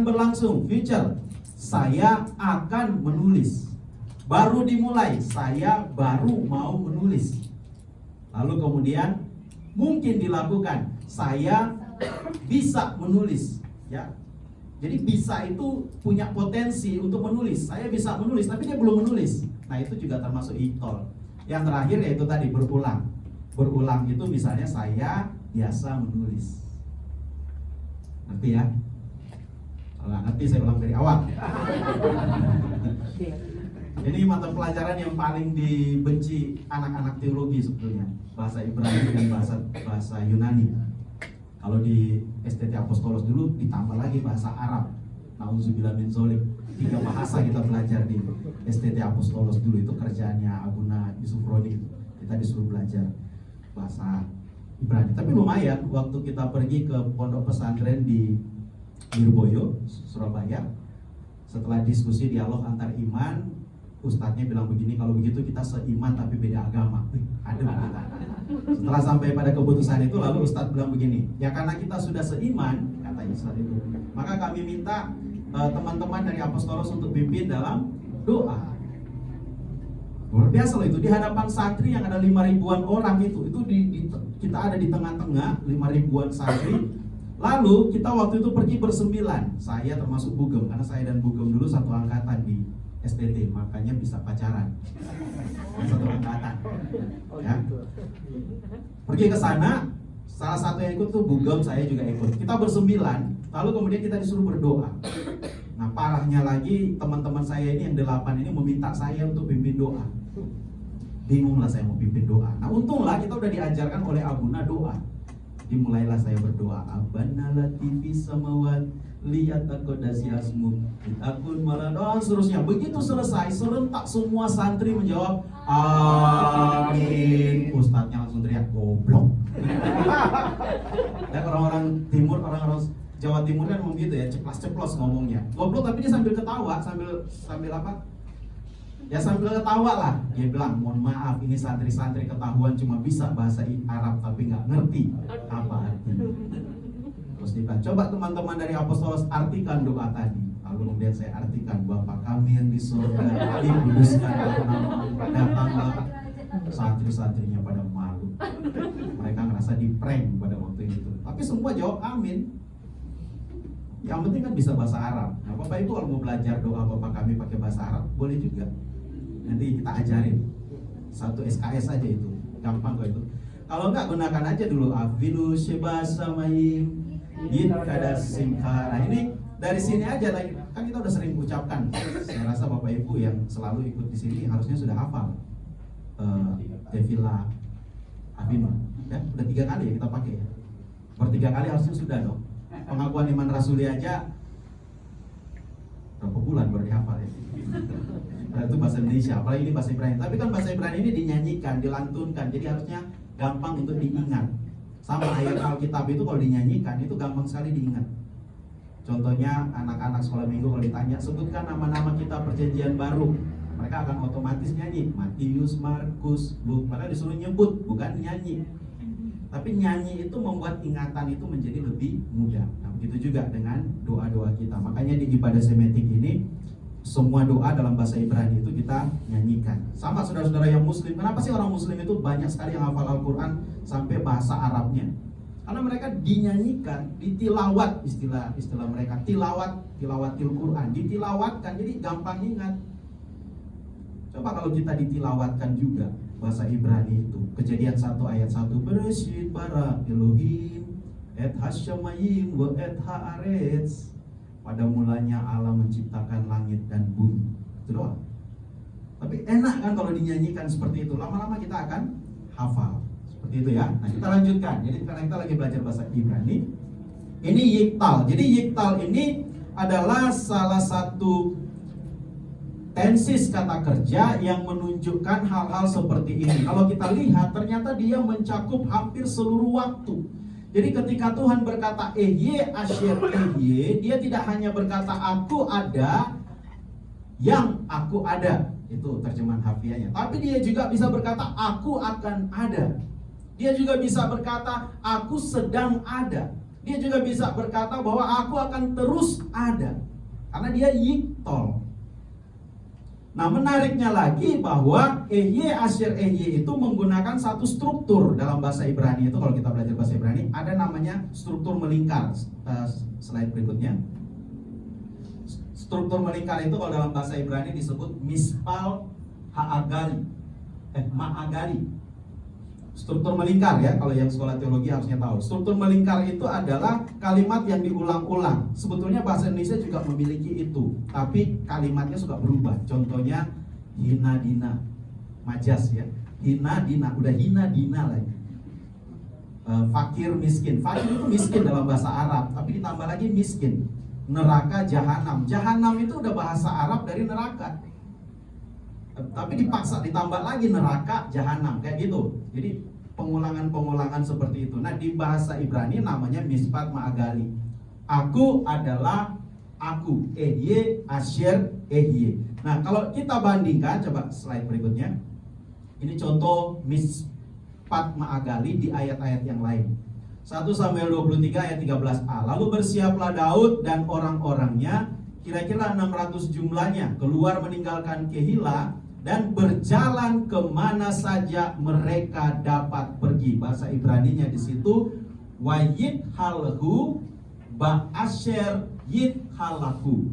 berlangsung, future. Saya akan menulis. Baru dimulai, saya baru mau menulis. Lalu kemudian mungkin dilakukan, saya bisa menulis, ya. Jadi bisa itu punya potensi untuk menulis. Saya bisa menulis, tapi dia belum menulis. Nah, itu juga termasuk yiktol. Yang terakhir yaitu tadi berulang. Berulang itu misalnya saya biasa menulis. Ngerti ya? Kalau nggak ngerti saya ulang dari awal. Ini mata pelajaran yang paling dibenci anak-anak teologi sebetulnya, bahasa Ibrani dan bahasa Yunani. Kalau di STT Apostolos dulu ditambah lagi bahasa Arab. Nauzubillah min zolik. 3 bahasa kita belajar di STT Apostolos dulu, itu kerjaannya Abuna Yusuf Rodi. Kita disuruh belajar bahasa Ibrani. Tapi lumayan, waktu kita pergi ke pondok pesantren di Lirboyo, Surabaya, setelah diskusi dialog antar iman, ustadznya bilang begini, kalau begitu kita seiman tapi beda agama. Ada kita. Setelah sampai pada keputusan itu, lalu ustadz bilang begini, ya karena kita sudah seiman, katanya saat itu, maka kami minta teman-teman dari Apostolos untuk pimpin dalam doa. Luar biasa loh itu, di hadapan santri yang ada 5.000-an orang itu kita ada di tengah-tengah 5.000-an santri. Lalu kita waktu itu pergi bersembilan, saya termasuk Bugem, karena saya dan Bugem dulu satu angkatan di STT, makanya bisa pacaran. Satu angkatan. Ya. Pergi ke sana, salah satu yang ikut tuh Bugem, saya juga ikut. Kita bersembilan, lalu kemudian kita disuruh berdoa. Nah, parahnya lagi teman-teman saya ini yang 8 ini meminta saya untuk pimpin doa. Bingung lah saya mau pimpin doa. Nah, untunglah kita udah diajarkan oleh Abuna doa. Dimulailah saya berdoa, Abana latifi samawat lihat takodasi asmu akun malah doa seterusnya. Begitu selesai, serentak semua santri menjawab amin. Ustadznya langsung teriak goblok. Dan orang-orang timur, orang-orang Jawa Timur kan ngomong gitu ya, ceplas-ceplos ngomongnya. Goblok tapi dia sambil ketawa, sambil apa? Ya sambil ketawa lah. Dia bilang, mohon maaf ini santri-santri ketahuan cuma bisa bahasa Arab tapi nggak ngerti apa artinya. Terus dia bilang, coba teman-teman dari Apostolos artikan doa tadi. Lalu kemudian saya artikan, Bapa kami yang di surga, dikuduskan namamu, datanglah. Santri-santrinya pada malu. Mereka ngerasa di-prank pada waktu itu. Tapi semua jawab amin. Yang penting kan bisa bahasa Arab. Nah, Bapak Ibu kalau mau belajar doa Bapak kami pakai bahasa Arab, boleh juga. Nanti kita ajarin. 1 SKS aja itu. Gampang kok itu. Kalau enggak, gunakan aja dulu Afinu Shebasa Mayim Yid Kadas Simha. Nah, ini dari sini aja lagi. Kan kita udah sering ucapkan. Saya rasa Bapak Ibu yang selalu ikut di sini harusnya sudah hafal Tefillah Afinu. Ya, udah 3 kali ya kita pakai ya. Per 3 kali harusnya sudah dong. Pengakuan iman rasuli aja berapa bulan baru dihafal ya. Nah, itu bahasa Indonesia, apalagi ini bahasa Ibrani. Tapi kan bahasa Ibrani ini dinyanyikan, dilantunkan, jadi harusnya gampang untuk diingat. Sama ayat Alkitab itu kalau dinyanyikan itu gampang sekali diingat. Contohnya anak-anak sekolah minggu kalau ditanya sebutkan nama-nama kita perjanjian baru, mereka akan otomatis nyanyi Matius, Markus, Lukas. Padahal disuruh nyebut, bukan nyanyi. Tapi nyanyi itu membuat ingatan itu menjadi lebih mudah. Nah, begitu juga dengan doa-doa kita. Makanya di ibadah semetik ini semua doa dalam bahasa Ibrani itu kita nyanyikan. Sama saudara-saudara yang muslim. Kenapa sih orang muslim itu banyak sekali yang hafal Al-Quran sampai bahasa Arabnya? Karena mereka dinyanyikan, ditilawat, istilah mereka tilawatil Quran, ditilawatkan, jadi gampang ingat. Coba kalau kita ditilawatkan juga bahasa Ibrani itu, Kejadian 1 ayat 1, Bereshit bara Elohim et hasyamayim wa et haaretz. Pada mulanya Allah menciptakan langit dan bumi. Itu doang. Tapi enak kan kalau dinyanyikan seperti itu, lama-lama kita akan hafal. Seperti itu ya. Nah, kita lanjutkan. Jadi karena kita lagi belajar bahasa Ibrani, ini yiktal. Jadi yiktal ini adalah salah satu tensis kata kerja yang menunjukkan hal-hal seperti ini. Kalau kita lihat, ternyata dia mencakup hampir seluruh waktu. Jadi ketika Tuhan berkata Ehye Asher Ehye, dia tidak hanya berkata aku ada, yang aku ada. Itu terjemahan harfiahnya. Tapi dia juga bisa berkata aku akan ada. Dia juga bisa berkata aku sedang ada. Dia juga bisa berkata bahwa aku akan terus ada. Karena dia yiktol. Nah, menariknya lagi bahwa Ehye Asher Ehye itu menggunakan satu struktur dalam bahasa Ibrani. Itu kalau kita belajar bahasa Ibrani ada namanya struktur melingkar. Slide berikutnya. Struktur melingkar itu kalau dalam bahasa Ibrani disebut mispal ma'agali. Struktur melingkar ya, kalau yang sekolah teologi harusnya tahu. Struktur melingkar itu adalah kalimat yang diulang-ulang. Sebetulnya bahasa Indonesia juga memiliki itu, tapi kalimatnya suka berubah. Contohnya hina dina, majas ya. Hina dina, udah hina dina lagi. Fakir miskin. Fakir itu miskin dalam bahasa Arab, tapi ditambah lagi miskin. Neraka jahanam. Jahanam itu udah bahasa Arab dari neraka. Tapi dipaksa ditambah lagi neraka jahanam kayak gitu. Jadi pengulangan-pengulangan seperti itu. Nah, di bahasa Ibrani namanya mispat ma'agali. Aku adalah aku. Ehye Asher Ehye. Nah, kalau kita bandingkan, coba slide berikutnya. Ini contoh mispat ma'agali di ayat-ayat yang lain. 1 Samuel 23 ayat 13a. Lalu bersiaplah Daud dan orang-orangnya, kira-kira 600 jumlahnya, keluar meninggalkan Kehila dan berjalan kemana saja mereka dapat pergi. Bahasa Ibraninya di situ wayit halhu ba'asher yit halaku.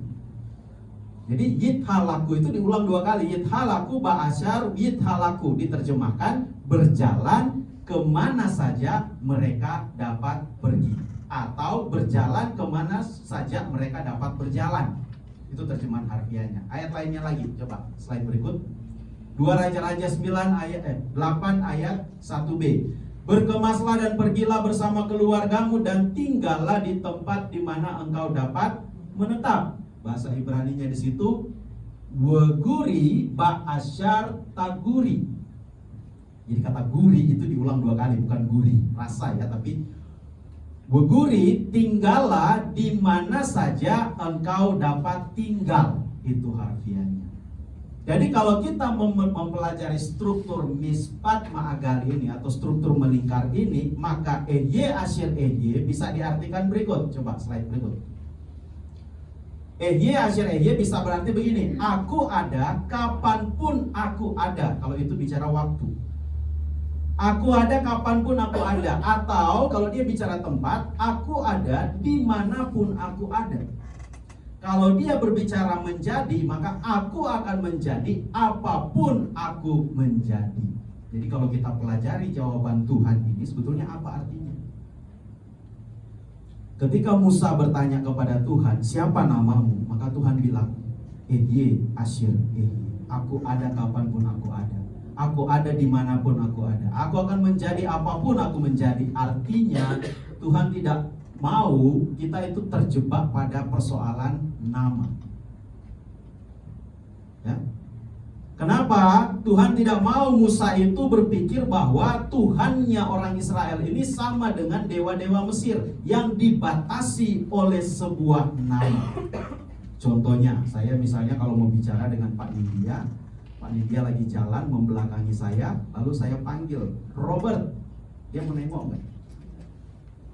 Jadi yit halaku itu diulang 2 kali. Yit halaku ba'asher yit halaku, diterjemahkan berjalan kemana saja mereka dapat pergi, atau berjalan kemana saja mereka dapat berjalan. Itu terjemahan harfiahnya. Ayat lainnya lagi, coba slide berikut. 2 Raja-Raja 8 ayat 1b. Berkemaslah dan pergilah bersama keluargamu dan tinggallah di tempat di mana engkau dapat menetap. Bahasa Ibraninya di situ weguri ba'asyar taguri. Jadi kata guri itu diulang 2 kali, bukan guri rasa ya, tapi weguri, tinggallah di mana saja engkau dapat tinggal. Itu harfiahnya. Jadi kalau kita mempelajari struktur mispat ma'agali ini atau struktur melingkar ini, maka Ehye Asher Ehye bisa diartikan berikut. Coba slide berikut. Ehye Asher Ehye bisa berarti begini: aku ada kapanpun aku ada. Kalau itu bicara waktu. Aku ada kapanpun aku ada. Atau kalau dia bicara tempat, aku ada dimanapun aku ada. Kalau dia berbicara menjadi, maka aku akan menjadi apapun aku menjadi. Jadi kalau kita pelajari jawaban Tuhan ini, sebetulnya apa artinya? Ketika Musa bertanya kepada Tuhan, siapa namamu? Maka Tuhan bilang, Ehye Asher Ehye. Aku ada kapanpun aku ada. Aku ada dimanapun aku ada. Aku akan menjadi apapun aku menjadi. Artinya Tuhan tidak mau kita itu terjebak pada persoalan nama. Ya. Kenapa? Tuhan tidak mau Musa itu berpikir bahwa Tuhannya orang Israel ini sama dengan dewa-dewa Mesir yang dibatasi oleh sebuah nama. Contohnya, saya misalnya kalau mau bicara dengan Pak Nindya lagi jalan membelakangi saya, lalu saya panggil Robert, dia menengok nggak?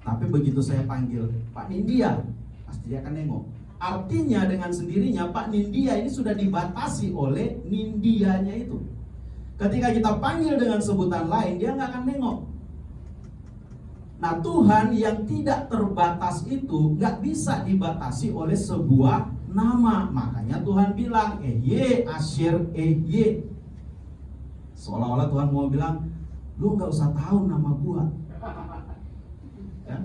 Tapi begitu saya panggil Pak Nindya, pasti dia akan nengok. Artinya dengan sendirinya Pak Nindya ini sudah dibatasi oleh Nindianya itu. Ketika kita panggil dengan sebutan lain, dia nggak akan nengok. Nah, Tuhan yang tidak terbatas itu nggak bisa dibatasi oleh sebuah nama. Makanya Tuhan bilang Ehye Asyir Ehye. Seolah-olah Tuhan mau bilang, lu nggak usah tahu nama gua. Ya?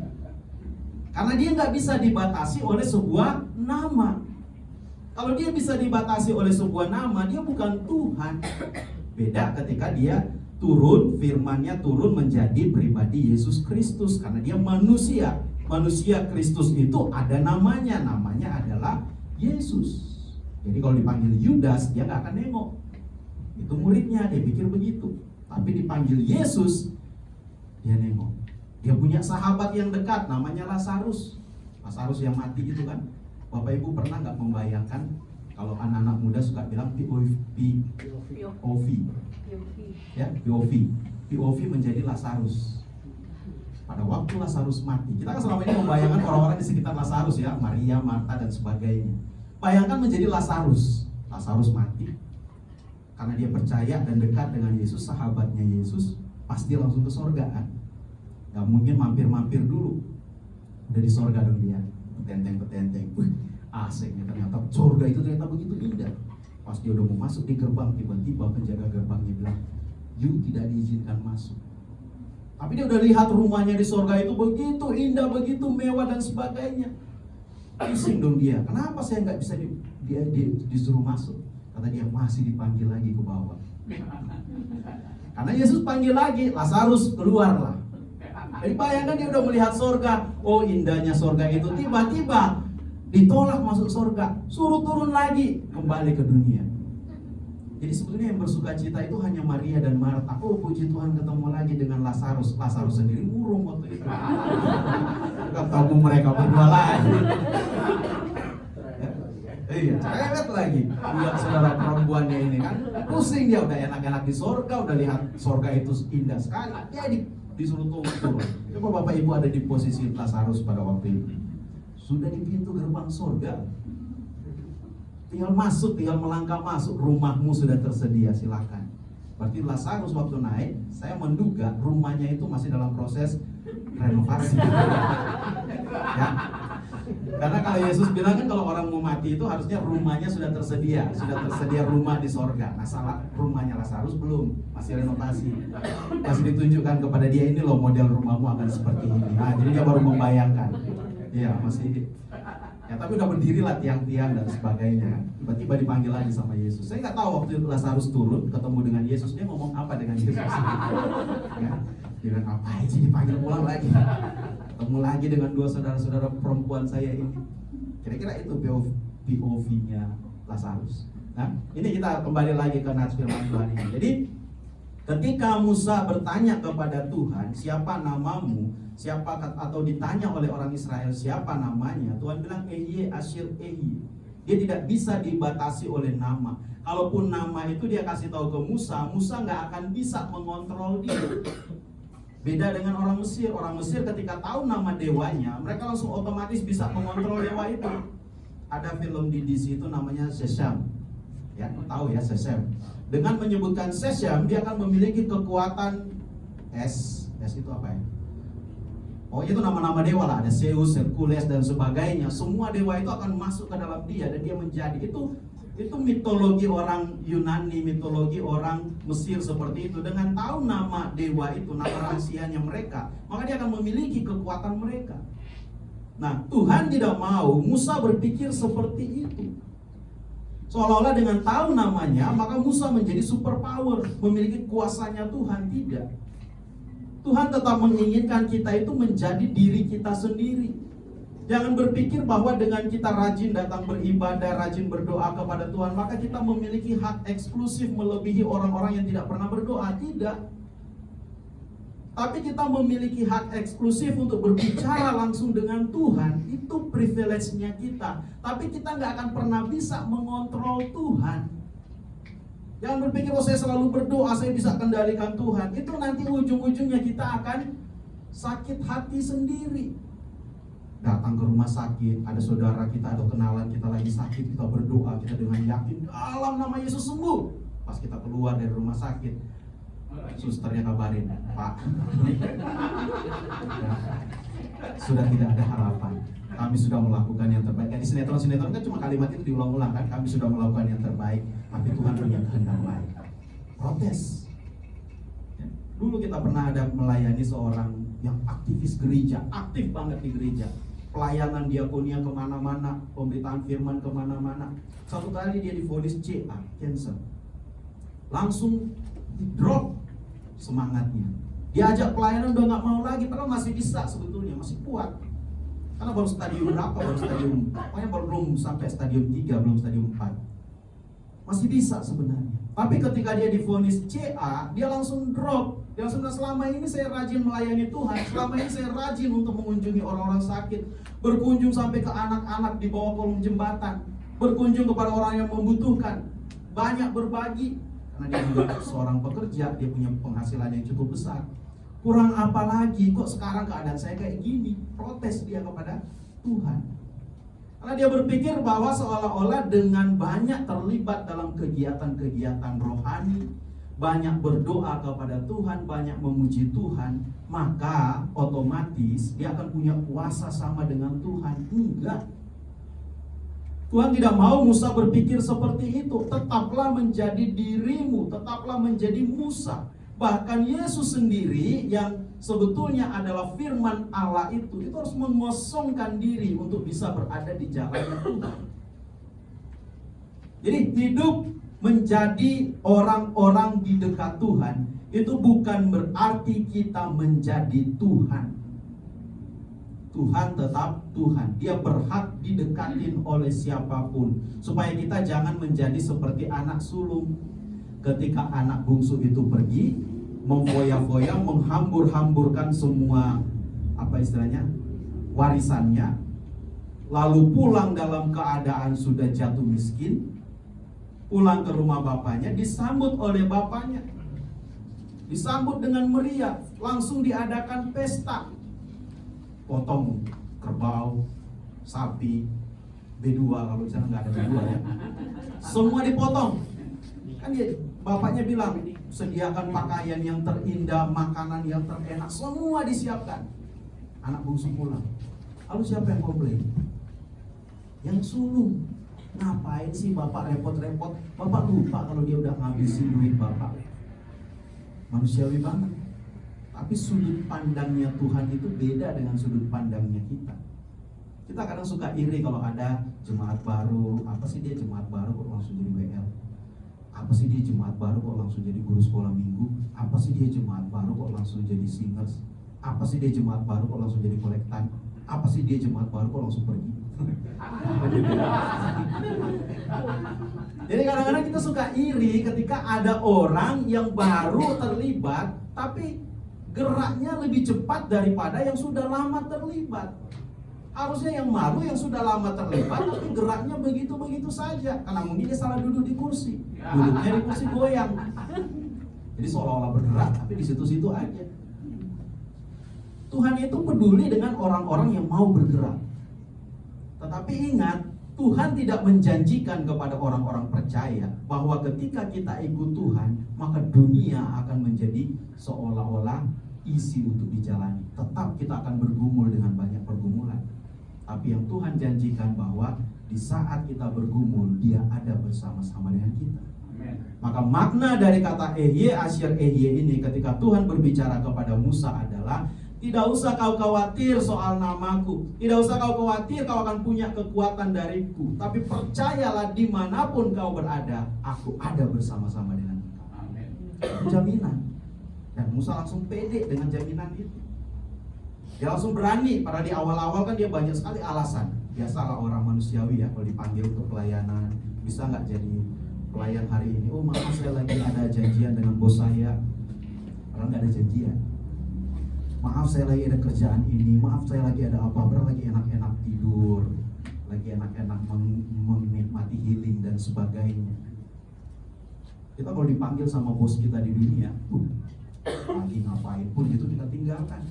Karena dia nggak bisa dibatasi oleh sebuah nama. Kalau dia bisa dibatasi oleh sebuah nama, dia bukan Tuhan. Beda ketika dia turun, firman-Nya turun menjadi pribadi Yesus Kristus. Karena dia manusia. Manusia Kristus itu ada namanya. Namanya adalah Yesus. Jadi kalau dipanggil Yudas, dia nggak akan nengok. Itu muridnya, dia pikir begitu. Tapi dipanggil Yesus, dia nengok. Dia punya sahabat yang dekat, namanya Lazarus. Lazarus yang mati itu kan. Bapak Ibu pernah nggak membayangkan kalau anak-anak muda suka bilang POV, ya POV menjadi Lazarus. Pada waktu Lazarus mati, kita kan selama ini membayangkan orang-orang di sekitar Lazarus ya, Maria, Marta dan sebagainya. Bayangkan menjadi Lazarus mati, karena dia percaya dan dekat dengan Yesus, sahabatnya Yesus, pasti langsung ke sorga kan. Gak mungkin mampir-mampir dulu. Udah di sorga dong dia, petenteng. Wih, asik nih ternyata. Sorga itu ternyata begitu indah. Pas dia udah mau masuk di gerbang, tiba-tiba penjaga gerbangnya bilang, "You tidak diizinkan masuk." Tapi dia udah lihat rumahnya di sorga itu begitu indah, begitu mewah dan sebagainya. Pusing dong dia. Kenapa saya nggak bisa disuruh masuk? Kata dia, masih dipanggil lagi ke bawah. Karena Yesus panggil lagi, Lazarus keluarlah. Jadi bayangkan dia udah melihat sorga. Oh indahnya sorga itu. Tiba-tiba ditolak masuk sorga, suruh turun lagi, kembali ke dunia. Jadi sebetulnya yang bersuka cita itu hanya Maria dan Marta. Oh puji Tuhan ketemu lagi dengan Lazarus. Lazarus sendiri murung waktu itu. Ketemu mereka berdua lagi. Iya, cerewet lagi. Lihat saudara perempuannya ini kan, pusing dia, udah enak-enak di sorga, udah lihat sorga itu indah sekali. Dia disuruh turun. Coba Bapak Ibu ada di posisi Lazarus pada waktu itu. Sudah di pintu gerbang sorga. Tinggal masuk, tinggal melangkah masuk, rumahmu sudah tersedia, silakan. Berarti Lazarus waktu naik, saya menduga rumahnya itu masih dalam proses renovasi. Ya. Karena kalau Yesus bilang kan kalau orang mau mati itu harusnya rumahnya sudah tersedia rumah di sorga. Nah salah, rumahnya Lazarus belum, masih renovasi. Masih ditunjukkan kepada dia, ini loh model rumahmu akan seperti ini. Nah jadi dia baru membayangkan. Iya masih. Ya tapi udah berdiri lah tiang-tiang dan sebagainya. Tiba-tiba dipanggil lagi sama Yesus. Saya nggak tahu waktu itu Lazarus turun ketemu dengan Yesus, dia ngomong apa dengan Yesus. Ya, dia bilang ngapain sih dipanggil pulang lagi. Ketemu lagi dengan dua saudara-saudara perempuan saya ini. Kira-kira itu POV-nya Lazarus. Nah, ini kita kembali lagi ke nats firman Tuhan ini. Jadi, ketika Musa bertanya kepada Tuhan, siapa namamu? Siapa atau ditanya oleh orang Israel siapa namanya? Tuhan bilang Ehye Asyir Ehye. Dia tidak bisa dibatasi oleh nama. Kalaupun nama itu dia kasih tahu ke Musa, Musa nggak akan bisa mengontrol dia. Beda dengan orang Mesir. Orang Mesir ketika tahu nama dewanya, mereka langsung otomatis bisa mengontrol dewa itu. Ada film di DC itu namanya Shazam. Ya, tahu ya Shazam. Dengan menyebutkan Shazam, dia akan memiliki kekuatan S itu apa ya? Oh itu nama-nama dewa lah, ada Zeus, Hercules dan sebagainya. Semua dewa itu akan masuk ke dalam dia dan dia menjadi itu mitologi orang Yunani, mitologi orang Mesir seperti itu. Dengan tahu nama dewa itu, nama rahasianya mereka, maka dia akan memiliki kekuatan mereka. Nah Tuhan tidak mau Musa berpikir seperti itu. Seolah-olah dengan tahu namanya, maka Musa menjadi superpower, memiliki kuasanya Tuhan. Tidak. Tuhan tetap menginginkan kita itu menjadi diri kita sendiri. Jangan berpikir bahwa dengan kita rajin datang beribadah, rajin berdoa kepada Tuhan, maka kita memiliki hak eksklusif melebihi orang-orang yang tidak pernah berdoa. Tidak. Tapi kita memiliki hak eksklusif untuk berbicara langsung dengan Tuhan. Itu privilege-nya kita. Tapi kita nggak akan pernah bisa mengontrol Tuhan. Jangan berpikir, oh saya selalu berdoa, saya bisa kendalikan Tuhan. Itu nanti ujung-ujungnya kita akan sakit hati sendiri. Datang ke rumah sakit, ada saudara kita, ada kenalan kita lagi sakit, kita berdoa, kita dengan yakin dalam nama Yesus sembuh. Pas kita keluar dari rumah sakit, susternya kabarin, Pak, sudah tidak ada harapan. Kami sudah melakukan yang terbaik. Di sinetron-sinetron kan cuma kalimat itu diulang-ulang kan. Kami sudah melakukan yang terbaik, tapi Tuhan punya kehendak lain. Protes. Dulu kita pernah ada melayani seorang yang aktivis gereja, aktif banget di gereja. Pelayanan diakonia kemana-mana, pemberitaan firman kemana-mana. Satu kali dia divonis CA, cancer. Langsung drop semangatnya. Diajak pelayanan udah gak mau lagi, padahal masih bisa sebetulnya, masih kuat. Karena baru stadium berapa, pokoknya belum sampai stadium 3, belum stadium 4. Masih bisa sebenarnya. Tapi ketika dia divonis CA, dia langsung drop. Dia langsung bilang, selama ini saya rajin melayani Tuhan, selama ini saya rajin untuk mengunjungi orang-orang sakit, berkunjung sampai ke anak-anak di bawah kolong jembatan, berkunjung kepada orang yang membutuhkan, banyak berbagi. Karena dia juga seorang pekerja, dia punya penghasilan yang cukup besar. Kurang apa lagi, kok sekarang keadaan saya kayak gini? Protes dia kepada Tuhan. Karena dia berpikir bahwa seolah-olah dengan banyak terlibat dalam kegiatan-kegiatan rohani, banyak berdoa kepada Tuhan, banyak memuji Tuhan, maka otomatis dia akan punya kuasa sama dengan Tuhan. Enggak. Tuhan tidak mau Musa berpikir seperti itu. Tetaplah menjadi dirimu, tetaplah menjadi Musa. Bahkan Yesus sendiri yang sebetulnya adalah firman Allah itu harus mengosongkan diri untuk bisa berada di jalan Tuhan. Jadi hidup menjadi orang-orang di dekat Tuhan itu bukan berarti kita menjadi Tuhan. Tuhan tetap Tuhan. Dia berhak didekatin oleh siapapun. Supaya kita jangan menjadi seperti anak sulung. Ketika anak bungsu itu pergi, memfoya-foya, menghambur-hamburkan semua warisannya, lalu pulang dalam keadaan sudah jatuh miskin, pulang ke rumah bapaknya, disambut oleh bapaknya, disambut dengan meriah, langsung diadakan pesta, potong kerbau, sapi, B2 kalau di sana nggak ada B2 ya, semua dipotong. Kan dia, bapaknya bilang, sediakan pakaian yang terindah, makanan yang terenak, semua disiapkan. Anak bungsu pulang. Lalu siapa yang komplain? Yang sulung. Ngapain sih bapak repot-repot? Bapak lupa kalau dia udah ngabisin duit bapak. Manusiawi banget. Tapi sudut pandangnya Tuhan itu beda dengan sudut pandangnya kita. Kita kadang suka iri kalau ada jemaat baru. Apa sih dia jemaat baru kok langsung jadi WL? Apa sih dia jemaat baru kok langsung jadi guru sekolah minggu? Apa sih dia jemaat baru kok langsung jadi singers? Apa sih dia jemaat baru kok langsung jadi kolektan? Apa sih dia jemaat baru kok langsung pergi? Jadi kadang-kadang kita suka iri ketika ada orang yang baru terlibat, tapi geraknya lebih cepat daripada yang sudah lama terlibat. Harusnya yang malu yang sudah lama terlibat, tapi geraknya begitu-begitu saja. Karena mungkin dia salah duduk di kursi, duduknya di kursi goyang. Jadi seolah-olah bergerak, tapi di situ-situ aja. Tuhan itu peduli dengan orang-orang yang mau bergerak. Tetapi ingat, Tuhan tidak menjanjikan kepada orang-orang percaya bahwa ketika kita ikut Tuhan, maka dunia akan menjadi seolah-olah isi untuk dijalani. Tetap kita akan bergumul dengan banyak pergumulan. Tapi yang Tuhan janjikan bahwa di saat kita bergumul, Dia ada bersama-sama dengan kita. Maka makna dari kata Ehye Asyir Ehye ini ketika Tuhan berbicara kepada Musa adalah, tidak usah kau khawatir soal namaku, tidak usah kau khawatir kau akan punya kekuatan dariku, tapi percayalah dimanapun kau berada, aku ada bersama-sama dengan engkau. Jaminan. Dan Musa langsung pede dengan jaminan itu. Dia langsung berani, padahal di awal-awal kan dia banyak sekali alasan. Biasalah orang manusiawi ya, kalau dipanggil untuk pelayanan, bisa nggak jadi pelayan hari ini? Oh maaf, saya lagi ada janjian dengan bos saya. Padahal nggak ada janjian. Maaf, saya lagi ada kerjaan ini. Maaf, saya lagi ada apa? Padahal lagi enak-enak tidur, lagi enak-enak menikmati healing dan sebagainya. Kita kalau dipanggil sama bos kita di dunia, lagi ngapain pun itu kita tinggalkan.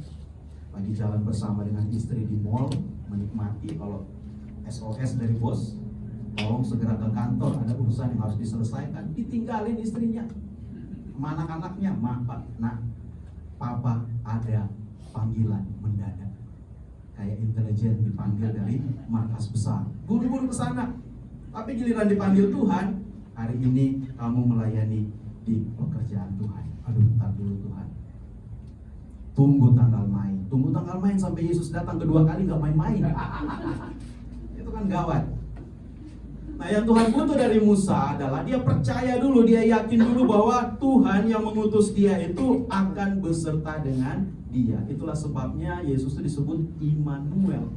Lagi jalan bersama dengan istri di mall, menikmati. Kalau SOS dari bos, tolong segera ke kantor, ada urusan yang harus diselesaikan, ditinggalin istrinya. Sama anak-anaknya, Pak, nak, papa ada panggilan mendadak. Kayak intelijen dipanggil dari markas besar, buru-buru ke sana. Tapi giliran dipanggil Tuhan, hari ini kamu melayani di pekerjaan Tuhan. Aduh, bentar dulu Tuhan. Tunggu tanggal main sampai Yesus datang kedua kali, nggak main-main. Itu kan gawat. Nah, yang Tuhan butuh dari Musa adalah dia percaya dulu, dia yakin dulu bahwa Tuhan yang mengutus dia itu akan beserta dengan dia. Itulah sebabnya Yesus itu disebut Immanuel,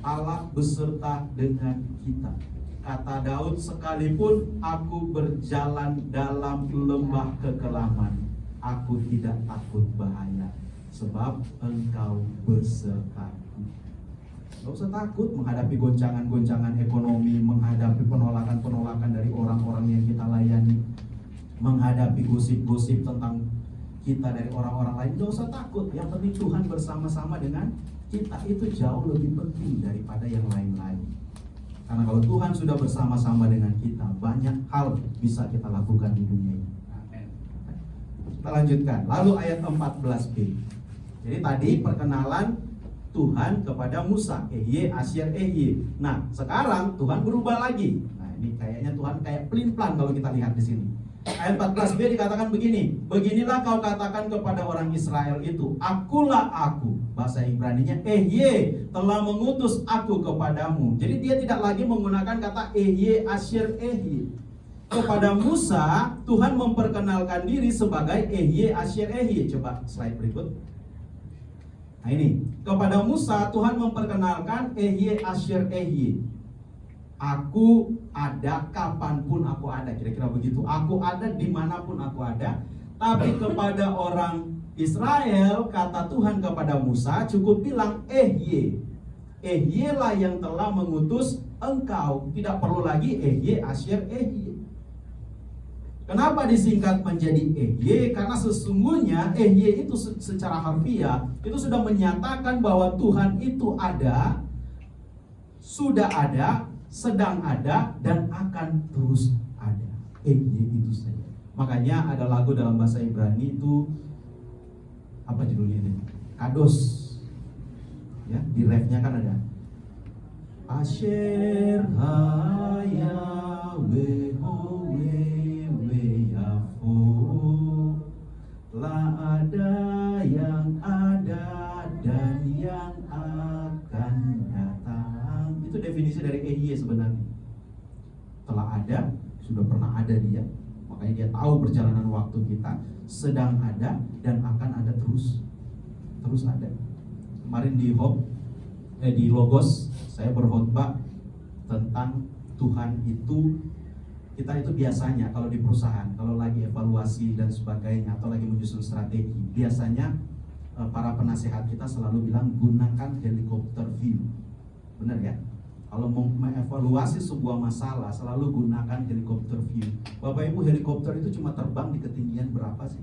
Allah beserta dengan kita. Kata Daud, sekalipun aku berjalan dalam lembah kekelaman, aku tidak takut bahaya, sebab Engkau besertaku. Gak usah takut menghadapi goncangan-goncangan ekonomi, menghadapi penolakan-penolakan dari orang-orang yang kita layani, menghadapi gosip-gosip tentang kita dari orang-orang lain. Gak usah takut, yang penting Tuhan bersama-sama dengan kita. Itu jauh lebih penting daripada yang lain-lain. Karena kalau Tuhan sudah bersama-sama dengan kita, banyak hal bisa kita lakukan di dunia ini. Kita lanjutkan, lalu ayat 14b. Jadi tadi perkenalan Tuhan kepada Musa, Ehye, Asyir, Ehye. Nah, sekarang Tuhan berubah lagi. Nah, ini kayaknya Tuhan kayak pelin-pelan kalau kita lihat di sini. Ayat 14b dikatakan begini, beginilah kau katakan kepada orang Israel itu, akulah aku. Bahasa Ibraninya, Ehye telah mengutus aku kepadamu. Jadi dia tidak lagi menggunakan kata Ehye, Asyir, Ehye. Kepada Musa, Tuhan memperkenalkan diri sebagai Ehye, Asyir, Ehye. Coba slide berikut. Nah ini, kepada Musa Tuhan memperkenalkan Ehye, Asyir, Ehye. Aku ada kapanpun aku ada, kira-kira begitu. Aku ada dimanapun aku ada. Tapi kepada orang Israel, kata Tuhan kepada Musa cukup bilang Ehye. Ehye lah yang telah mengutus engkau. Tidak perlu lagi Ehye, Asyir, Ehye. Kenapa disingkat menjadi Ehye? Karena sesungguhnya Ehye itu secara harfiah itu sudah menyatakan bahwa Tuhan itu ada, sudah ada, sedang ada, dan akan terus ada. Ehye itu saja. Makanya ada lagu dalam bahasa Ibrani itu, apa judulnya ini? Kados. Ya, di refnya kan ada Asher Hayawe lah ada yang ada dan yang akan datang. Itu definisi dari Ehye sebenarnya. Telah ada, sudah pernah ada dia. Makanya dia tahu perjalanan waktu kita, sedang ada dan akan ada terus ada. Kemarin di Logos saya berkhotbah tentang Tuhan itu. Kita itu biasanya kalau di perusahaan, kalau lagi evaluasi dan sebagainya, atau lagi menyusun strategi, biasanya para penasehat kita selalu bilang gunakan helikopter view. Benar ya? Kalau mau mengevaluasi sebuah masalah, selalu gunakan helikopter view. Bapak Ibu, helikopter itu cuma terbang di ketinggian berapa sih?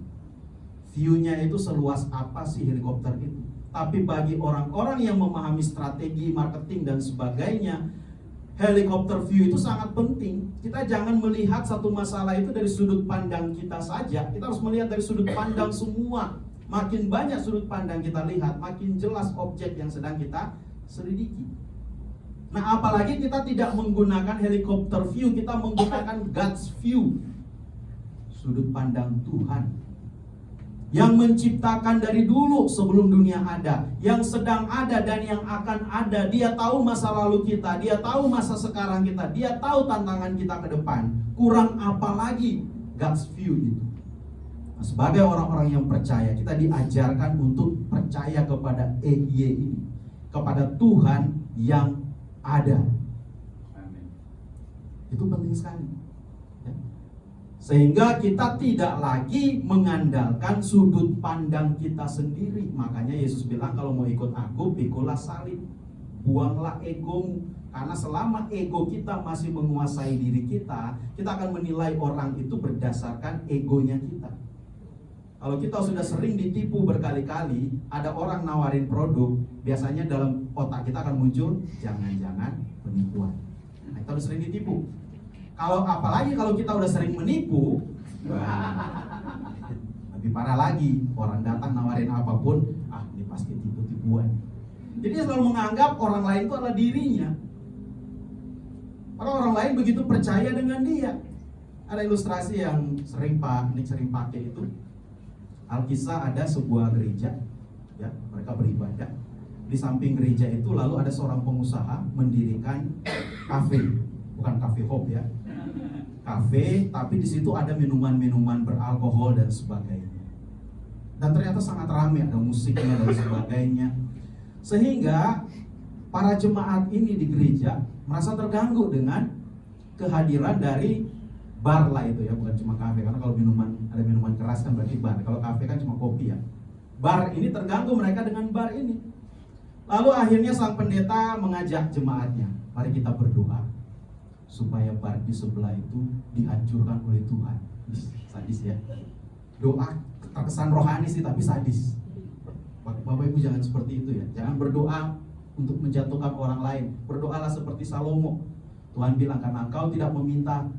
View-nya itu seluas apa sih helikopter itu? Tapi bagi orang-orang yang memahami strategi, marketing dan sebagainya, helikopter view itu sangat penting. Kita jangan melihat satu masalah itu dari sudut pandang kita saja. Kita harus melihat dari sudut pandang semua. Makin banyak sudut pandang kita lihat, makin jelas objek yang sedang kita selidiki. Nah, apalagi kita tidak menggunakan helikopter view, kita menggunakan God's view, sudut pandang Tuhan yang menciptakan dari dulu sebelum dunia ada, yang sedang ada dan yang akan ada. Dia tahu masa lalu kita, dia tahu masa sekarang kita, dia tahu tantangan kita ke depan. Kurang apa lagi God's view itu. Nah, sebagai orang-orang yang percaya, kita diajarkan untuk percaya kepada EY ini, kepada Tuhan yang ada. Itu penting sekali. Ya. Sehingga kita tidak lagi mengandalkan sudut pandang kita sendiri. Makanya Yesus bilang, kalau mau ikut aku, pikulah salib, buanglah egomu. Karena selama ego kita masih menguasai diri kita akan menilai orang itu berdasarkan egonya kita. Kalau kita sudah sering ditipu berkali-kali, ada orang nawarin produk, biasanya dalam otak kita akan muncul, jangan-jangan penipuan. Nah, kita udah sering ditipu. Apalagi kalau kita udah sering menipu, lebih parah lagi. Orang datang nawarin apapun, ini pasti tipu-tipuan. Jadi dia selalu menganggap orang lain itu adalah dirinya. Orang lain begitu percaya dengan dia. Ada ilustrasi yang sering pakai itu. Alkisah ada sebuah gereja, ya, mereka beribadah. Di samping gereja itu lalu ada seorang pengusaha mendirikan kafe, bukan kafe hop ya, kafe, tapi di situ ada minuman-minuman beralkohol dan sebagainya. Dan ternyata sangat ramai, ada musiknya dan sebagainya. Sehingga para jemaat ini di gereja merasa terganggu dengan kehadiran dari bar lah itu ya, bukan cuma kafe. Karena kalau ada minuman keras kan berarti bar. Kalau kafe kan cuma kopi ya. Bar ini terganggu mereka dengan bar ini. Lalu akhirnya sang pendeta mengajak jemaatnya, mari kita berdoa supaya bar di sebelah itu dihancurkan oleh Tuhan. Sadis ya. Doa terkesan rohani sih tapi sadis. Bapak Ibu jangan seperti itu ya. Jangan berdoa untuk menjatuhkan orang lain. Berdoalah seperti Salomo. Tuhan bilang, karena engkau tidak meminta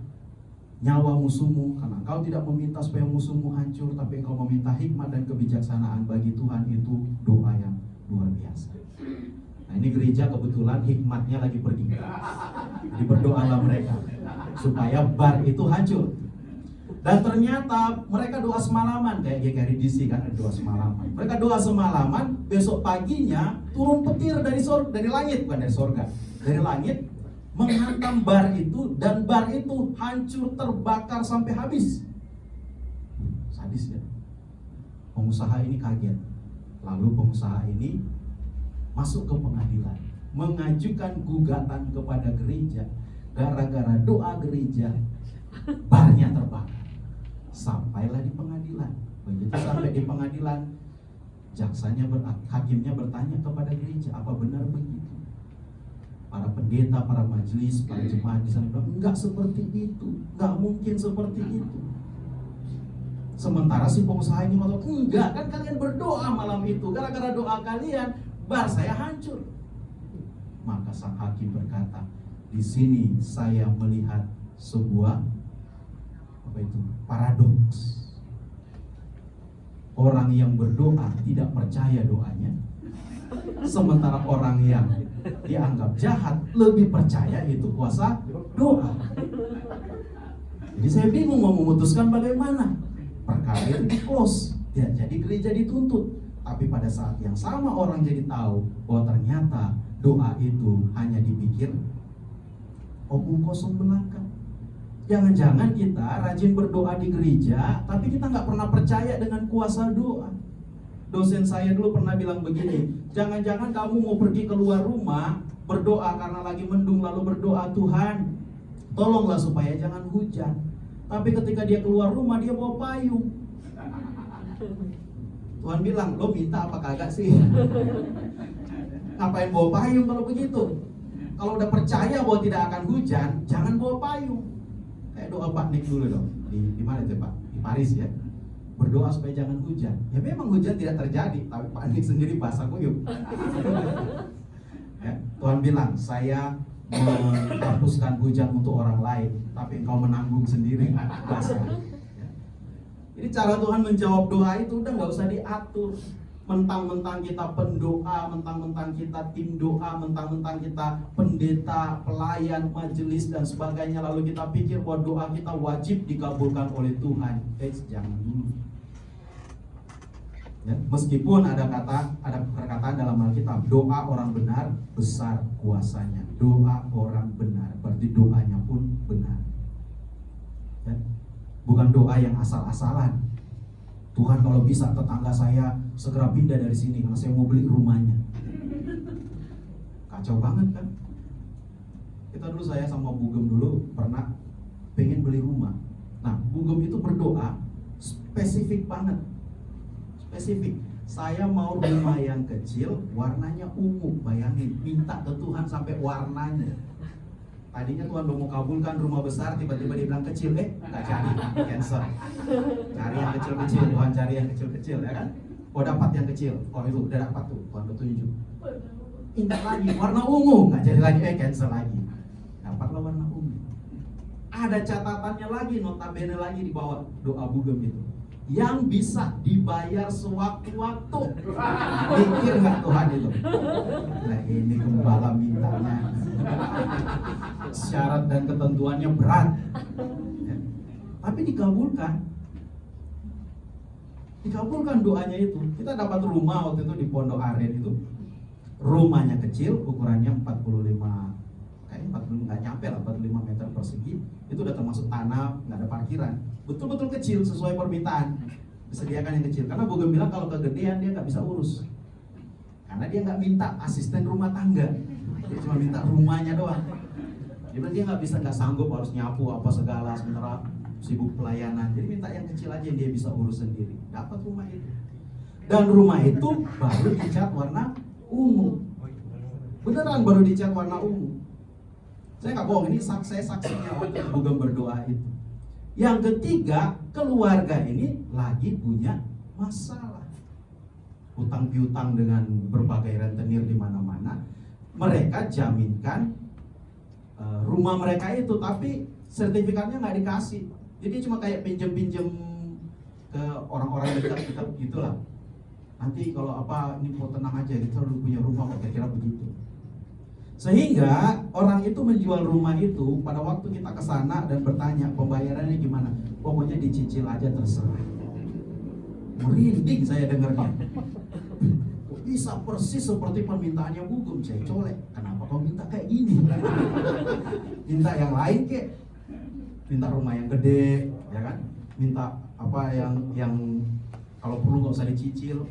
nyawa musuhmu, karena engkau tidak meminta supaya musuhmu hancur, tapi engkau meminta hikmat dan kebijaksanaan bagi Tuhan, itu doa yang luar biasa. Nah, ini gereja kebetulan hikmatnya lagi pergi. Jadi berdoalah mereka supaya bar itu hancur. Dan ternyata mereka doa semalaman, kayak GKRI DC kan doa semalaman. Mereka doa semalaman, besok paginya turun petir dari langit, bukan dari sorga, dari langit, menghantam bar itu, dan bar itu hancur, terbakar sampai habis. Sadis ya. Pengusaha ini kaget. Lalu pengusaha ini masuk ke pengadilan, mengajukan gugatan kepada gereja. Gara-gara doa gereja, barnya terbakar. Sampailah di pengadilan. Begitu sampai di pengadilan, hakimnya bertanya kepada gereja, apa benar begitu? Para pendeta, para majelis, para jemaat di sana bilang, enggak seperti itu, enggak mungkin seperti itu. Sementara si pengusaha ini ngomong, enggak, kan kalian berdoa malam itu, gara-gara doa kalian, bar saya hancur. Maka sang hakim berkata, di sini saya melihat sebuah paradoks. Orang yang berdoa tidak percaya doanya, sementara orang yang dianggap jahat lebih percaya itu kuasa doa. Jadi saya bingung mau memutuskan bagaimana. Perkara itu di close, ya, jadi gereja dituntut. Tapi pada saat yang sama orang jadi tahu bahwa ternyata doa itu hanya dipikir omong kosong belaka. Jangan-jangan kita rajin berdoa di gereja, tapi kita nggak pernah percaya dengan kuasa doa. Dosen saya dulu pernah bilang begini, jangan-jangan kamu mau pergi keluar rumah, berdoa karena lagi mendung, lalu berdoa, Tuhan, tolonglah supaya jangan hujan. Tapi ketika dia keluar rumah, dia bawa payung. Tuhan bilang, lo minta apa kagak sih? Ngapain bawa payung kalau begitu? Kalau udah percaya bahwa tidak akan hujan, jangan bawa payung. Kayak doa Pak Nick dulu dong. Di mana itu Pak? Di Paris ya. Berdoa supaya jangan hujan. Ya memang hujan tidak terjadi, tapi Pak Nick sendiri basah kuyup. Ya, Tuhan bilang, saya menghapuskan hujan untuk orang lain, tapi engkau menanggung sendiri basah. Ya. Jadi cara Tuhan menjawab doa itu udah nggak usah diatur. Mentang-mentang kita pendoa, mentang-mentang kita tim doa, mentang-mentang kita pendeta, pelayan, majelis dan sebagainya, lalu kita pikir bahwa doa kita wajib dikabulkan oleh Tuhan. Jangan dulu. Ya, meskipun ada perkataan dalam Alkitab, doa orang benar besar kuasanya. Doa orang benar, berarti doanya pun benar. Ya, bukan doa yang asal-asalan. Tuhan kalau bisa tetangga saya segera pindah dari sini karena saya mau beli rumahnya. Kacau banget kan? Kita dulu, saya sama Bugem dulu pernah pengen beli rumah. Nah, Bugem itu berdoa spesifik banget. Spesifik. Saya mau rumah yang kecil, warnanya ungu. Bayangin, minta ke Tuhan sampai warnanya. Tadinya Tuhan udah mau kabulkan rumah besar, tiba-tiba dia bilang kecil, nggak jadi, cancel. Cari yang kecil-kecil, Tuhan cari yang kecil-kecil, ya kan? Oh, dapat yang kecil, oh itu udah dapat tuh, Tuhan petunjuk. Minta lagi, warna ungu, nggak jadi lagi, cancel lagi. Dapatlah warna ungu. Ada catatannya lagi, notabene lagi di bawah doa Bugem itu, yang bisa dibayar sewaktu-waktu. Mikir nggak Tuhan itu? Nah, ini gembala mintanya, syarat dan ketentuannya berat, ya. Tapi dikabulkan doanya itu. Kita dapat rumah waktu itu di Pondok Aren itu. Rumahnya kecil, ukurannya 45, kayaknya 45, nggak nyampe lah, 45 meter persegi. Itu udah termasuk tanah, nggak ada parkiran. Betul-betul kecil, sesuai permintaan. Disediakan yang kecil, karena Bugem bilang kalau kegedean dia nggak bisa urus. Karena dia nggak minta asisten rumah tangga, dia cuma minta rumahnya doang. Dia bilang dia nggak sanggup harus nyapu apa segala, sementara sibuk pelayanan. Jadi minta yang kecil aja yang dia bisa urus sendiri. Dapat rumah itu. Dan rumah itu baru dicat warna ungu. Beneran baru dicat warna ungu. Saya nggak bohong, ini saya saksinya waktu Bugem berdoa itu. Yang ketiga, keluarga ini lagi punya masalah. Hutang piutang dengan berbagai rentenir di mana-mana. Mereka jaminkan rumah mereka itu, tapi sertifikatnya nggak dikasih. Jadi cuma kayak pinjem-pinjem ke orang-orang dekat kita gitulah. Nanti kalau apa, ini mau tenang aja, kita udah punya rumah, kira-kira begitu. Sehingga orang itu menjual rumah itu pada waktu kita ke sana dan bertanya pembayarannya gimana. Pokoknya dicicil aja terserah. Merinding saya dengarnya. Bisa persis seperti permintaannya Bugem. Saya colek, kenapa kau minta kayak gini? Minta yang lain kek. Minta rumah yang gede, ya kan? Minta apa yang kalau perlu nggak usah dicicil.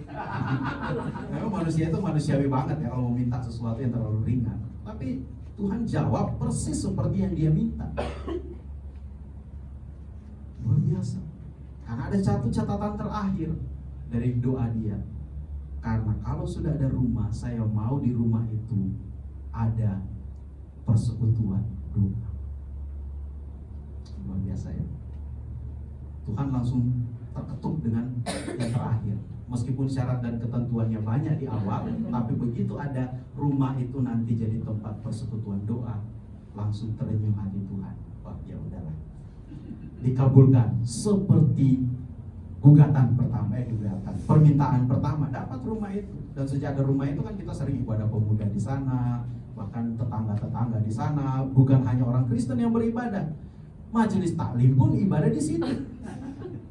Memang manusia itu manusiawi banget ya kalau mau minta sesuatu yang terlalu ringan. Tapi Tuhan jawab persis seperti yang dia minta. Luar biasa. Karena ada satu catatan terakhir dari doa dia. Karena kalau sudah ada rumah, saya mau di rumah itu ada persekutuan doa. Luar biasa ya. Tuhan langsung terketuk dengan yang terakhir. Meskipun syarat dan ketentuannya banyak di awal, tapi begitu ada rumah itu nanti jadi tempat persekutuan doa, langsung terenyuh hati Tuhan. Wah, ya udahlah. Dikabulkan seperti gugatan pertama, permintaan pertama, dapat rumah itu. Dan sejak ada rumah itu kan kita sering ibadah pemuda di sana, bahkan tetangga-tetangga di sana, bukan hanya orang Kristen yang beribadah. Majelis taklim pun ibadah di situ.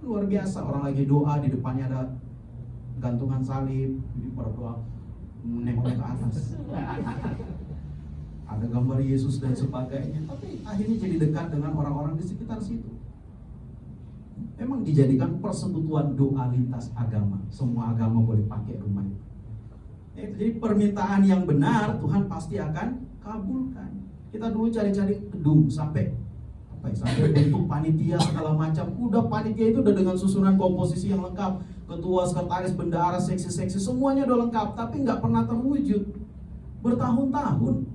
Luar biasa, orang lagi doa di depannya ada gantungan salib, jadi berdoa menengok ke atas. Ada gambar Yesus dan sebagainya, tapi akhirnya jadi dekat dengan orang-orang di sekitar situ. Memang dijadikan persekutuan doa lintas agama. Semua agama boleh pakai rumah itu. Jadi permintaan yang benar Tuhan pasti akan kabulkan. Kita dulu cari-cari gedung sampai bentuk panitia segala macam. Udah panitia itu udah dengan susunan komposisi yang lengkap, ketua, sekretaris, bendahara, seksi-seksi, semuanya udah lengkap, tapi nggak pernah terwujud bertahun-tahun.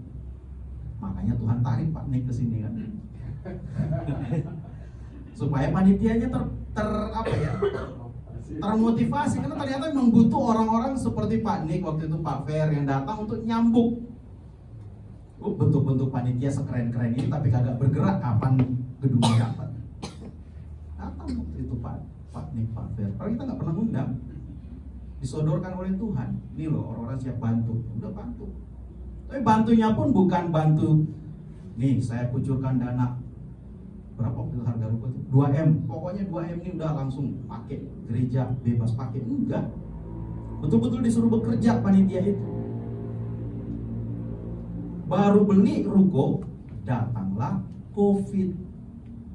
Makanya Tuhan tarik Pak Nick ke sini kan, supaya panitianya termotivasi, karena ternyata memang butuh orang-orang seperti Pak Nick waktu itu, Pak Fer yang datang untuk nyambuk. Bentuk-bentuk panitia sekeren-keren ini tapi kagak bergerak, kapan gedungnya dapat? Datang waktu itu Pak Nick, Pak Fer. Karena kita nggak pernah undang, disodorkan oleh Tuhan. Ini loh orang-orang siap bantu, udah bantu. Tapi bantunya pun bukan bantu, nih saya kucurkan dana berapa waktu harga ruko itu? 2M. Pokoknya 2M ini udah langsung pakai, gereja bebas pakai. Enggak. Betul-betul disuruh bekerja panitia itu. Baru beli ruko, datanglah COVID.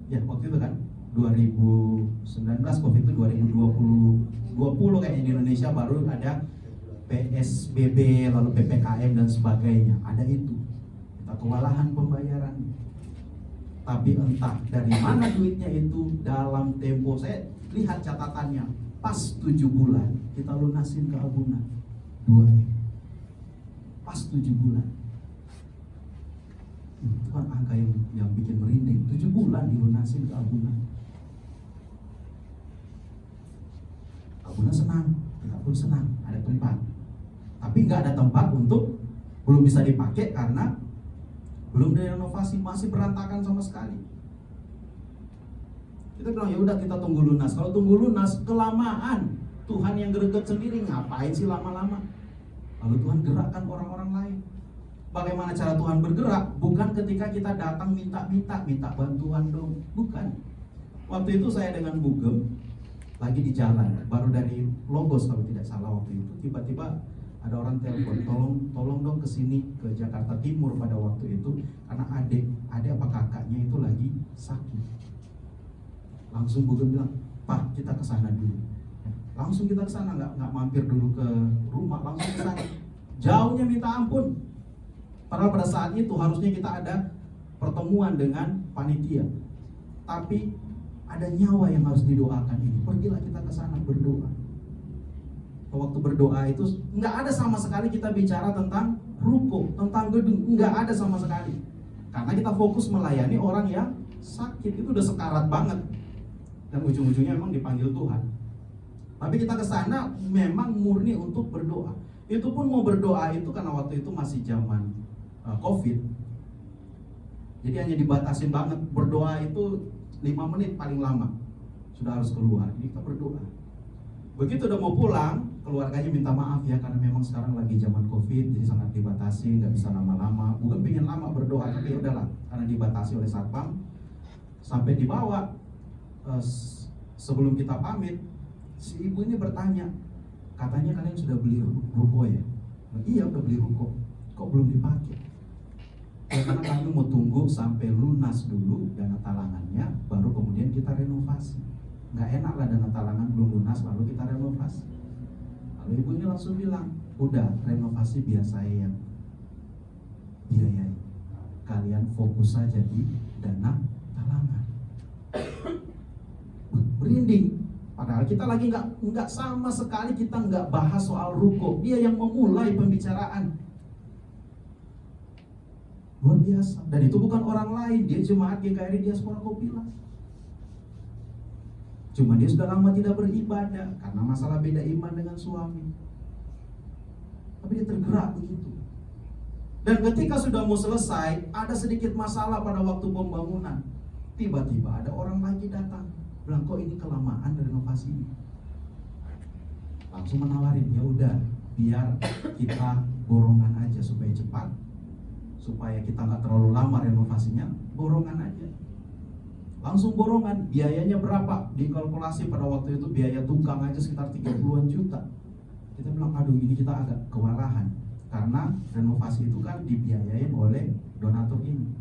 Ya waktu itu kan, 2019, COVID itu 2020 kayaknya di Indonesia baru ada PSBB, lalu PPKM dan sebagainya. Ada itu. Kita kewalahan pembayaran. Tapi entah dari mana duitnya itu dalam tempo, saya lihat catatannya, pas 7 bulan kita lunasin ke Abuna 2M. Pas 7 bulan. Itu kan angka yang bikin merinding. 7 bulan dilunasin ke Abuna. Abuna senang, kita pun senang, ada tempat. Tapi nggak ada tempat untuk, belum bisa dipakai karena belum direnovasi, masih berantakan sama sekali. Kita bilang ya udah kita tunggu lunas. Kalau tunggu lunas kelamaan, Tuhan yang greget sendiri, ngapain sih lama-lama? Lalu Tuhan gerakkan orang-orang lain. Bagaimana cara Tuhan bergerak? Bukan ketika kita datang minta bantuan dong, bukan. Waktu itu saya dengan Bugem lagi di jalan, baru dari Logos kalau tidak salah waktu itu, tiba-tiba ada orang telepon, tolong dong kesini ke Jakarta Timur pada waktu itu karena adik apa kakaknya itu lagi sakit. Langsung Bugem bilang, Pak kita kesana dulu. Langsung kita kesana, nggak mampir dulu ke rumah, langsung kesana. Jauhnya minta ampun. Padahal pada saat itu harusnya kita ada pertemuan dengan panitia. Tapi ada nyawa yang harus didoakan ini. Pergilah kita kesana berdoa. Waktu berdoa itu nggak ada sama sekali kita bicara tentang ruko, tentang gedung, nggak ada sama sekali. Karena kita fokus melayani orang yang sakit, itu udah sekarat banget. Dan ujung-ujungnya memang dipanggil Tuhan. Tapi kita ke sana memang murni untuk berdoa. Itu pun mau berdoa itu karena waktu itu masih zaman COVID. Jadi hanya dibatasin banget. Berdoa itu 5 menit paling lama. Sudah harus keluar. Jadi kita berdoa. Begitu udah mau pulang, keluarganya minta maaf ya karena memang sekarang lagi zaman COVID, jadi sangat dibatasi, nggak bisa lama-lama. Bukan pengen lama berdoa, tapi ya udahlah karena dibatasi oleh satpam. Sampai dibawa, sebelum kita pamit, si ibu ini bertanya, katanya kalian sudah beli ruko ya? Nah, iya udah beli ruko, kok belum dipakai? Ya, karena kami mau tunggu sampai lunas dulu dana talangannya, baru kemudian kita renovasi. Nggak enak lah dana talangan belum lunas lalu kita renovasi. Lalu ibu ini langsung bilang, udah renovasi biar saya yang biayai, kalian fokus saja di dana talangan. Merinding. Padahal kita lagi nggak sama sekali, kita nggak bahas soal ruko. Dia yang memulai pembicaraan. Luar biasa. Dan itu bukan orang lain, dia jemaat GKRI Diaspora Kopilas. Cuma dia sudah lama tidak beribadah karena masalah beda iman dengan suami. Tapi dia tergerak begitu. Dan ketika sudah mau selesai, ada sedikit masalah pada waktu pembangunan. Tiba-tiba ada orang lagi datang, bilang kok ini kelamaan renovasi ini. Langsung menawarin, ya udah biar kita borongan aja supaya cepat, supaya kita nggak terlalu lama renovasinya, borongan aja. Langsung borongan, biayanya berapa? Dikalkulasi pada waktu itu biaya tukang aja sekitar 30-an juta. Kita bilang, aduh ini kita agak kewalahan. Karena renovasi itu kan dibiayain oleh donatur ini.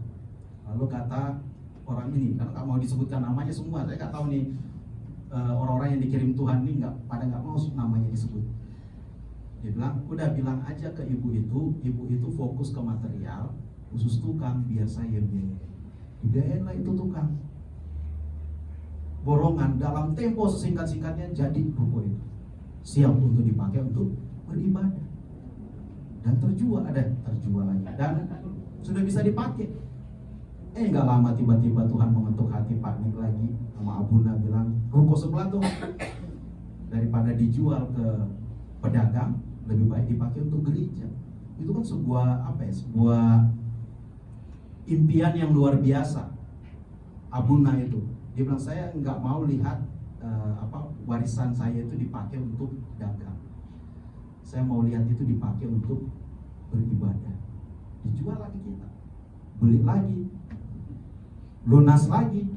Lalu kata orang ini, karena nggak mau disebutkan namanya semua, saya nggak tahu nih orang-orang yang dikirim Tuhan nih pada nggak mau namanya disebut. Dia bilang, udah bilang aja ke ibu itu fokus ke material, khusus tukang biar saya biayain. Dibiayain lah itu tukang. Borongan dalam tempo sesingkat-singkatnya jadi ruko itu siap untuk dipakai untuk beribadah dan terjual lagi dan sudah bisa dipakai. Nggak lama tiba-tiba Tuhan mengetuk hati Pak Nik lagi sama Abuna bilang ruko sebelah tuh daripada dijual ke pedagang lebih baik dipakai untuk gereja. Itu kan sebuah impian yang luar biasa. Abuna itu dia bilang saya nggak mau lihat warisan saya itu dipakai untuk dagang. Saya mau lihat itu dipakai untuk beribadah. Dijual lagi kita, beli lagi, lunas lagi,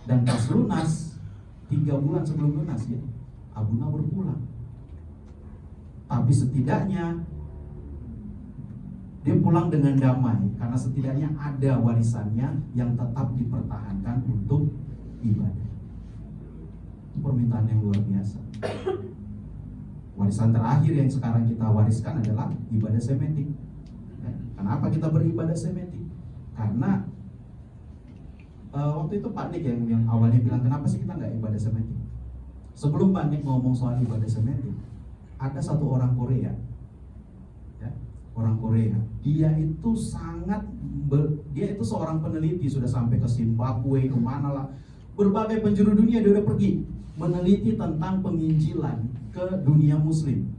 dan pas lunas 3 bulan sebelum lunas ya Abuna berpulang. Tapi setidaknya dia pulang dengan damai karena setidaknya ada warisannya yang tetap dipertahankan untuk ibadah. permintaan yang luar biasa. Warisan terakhir yang sekarang kita wariskan adalah ibadah semetik. Ya, kenapa kita beribadah semetik? Karena waktu itu Pak Nik yang awalnya bilang kenapa sih kita nggak ibadah semetik. Sebelum Pak Nik ngomong soal ibadah semetik, ada satu orang Korea, ya, orang Korea. Dia itu seorang peneliti, sudah sampai ke Zimbabwe, kemana lah, berbagai penjuru dunia dia udah pergi meneliti tentang penginjilan ke dunia Muslim.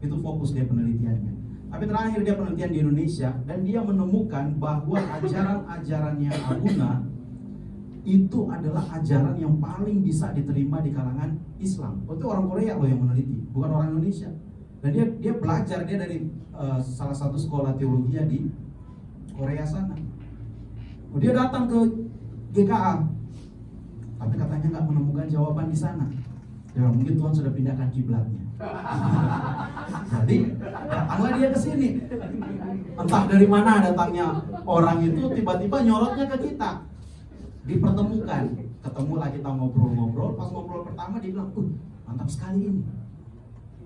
Itu fokus dia penelitiannya. Tapi terakhir dia penelitian di Indonesia dan dia menemukan bahwa ajaran-ajarannya Abuna itu adalah ajaran yang paling bisa diterima di kalangan Islam. Itu orang Korea loh yang meneliti, bukan orang Indonesia. Dan dia belajar, dia dari salah satu sekolah teologi di Korea sana. Dia datang ke GKA, tapi katanya nggak menemukan jawaban di sana. Ya mungkin Tuhan sudah pindahkan kiblatnya. Jadi datanglah dia ke sini. Entah dari mana datangnya orang itu, tiba-tiba nyorotnya ke kita. Dipertemukan, ketemulah kita ngobrol-ngobrol. Pas ngobrol pertama dia bilang, mantap sekali ini.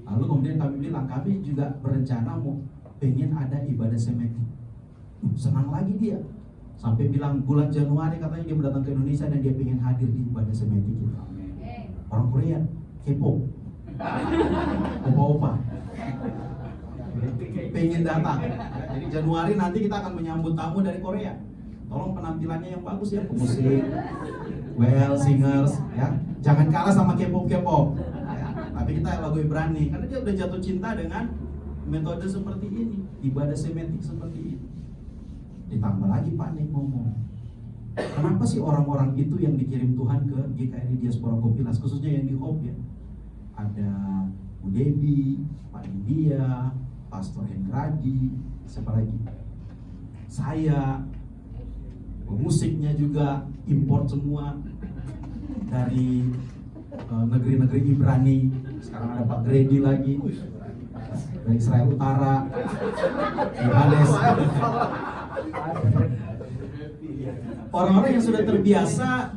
Lalu kemudian kami bilang, kami juga berencana mau pengen ada ibadah semetik. Senang lagi dia. Sampai bilang bulan Januari katanya dia datang ke Indonesia dan dia pengen hadir di ibadah semetik kita. Orang Korea, kepo, opa-opa, pengen datang. Jadi Januari nanti kita akan menyambut tamu dari Korea. Tolong penampilannya yang bagus ya, pemusik, well singers, ya. Jangan kalah sama K-pop. Ya. Tapi kita lagu Ibrani, karena dia udah jatuh cinta dengan metode seperti ini, ibadah semetik seperti ini. Ditambah lagi Pak Nik ngomong, kenapa sih orang-orang itu yang dikirim Tuhan ke GKRI Diaspora Kompilas, khususnya yang di Hope ya? Ada Bu Debi, Pak India, Pastor Hendradi, siapa lagi? Saya, musiknya juga import semua dari negeri-negeri Ibrani. Sekarang ada Pak Grady lagi dari Israel Utara, Yohanes. Orang-orang yang sudah terbiasa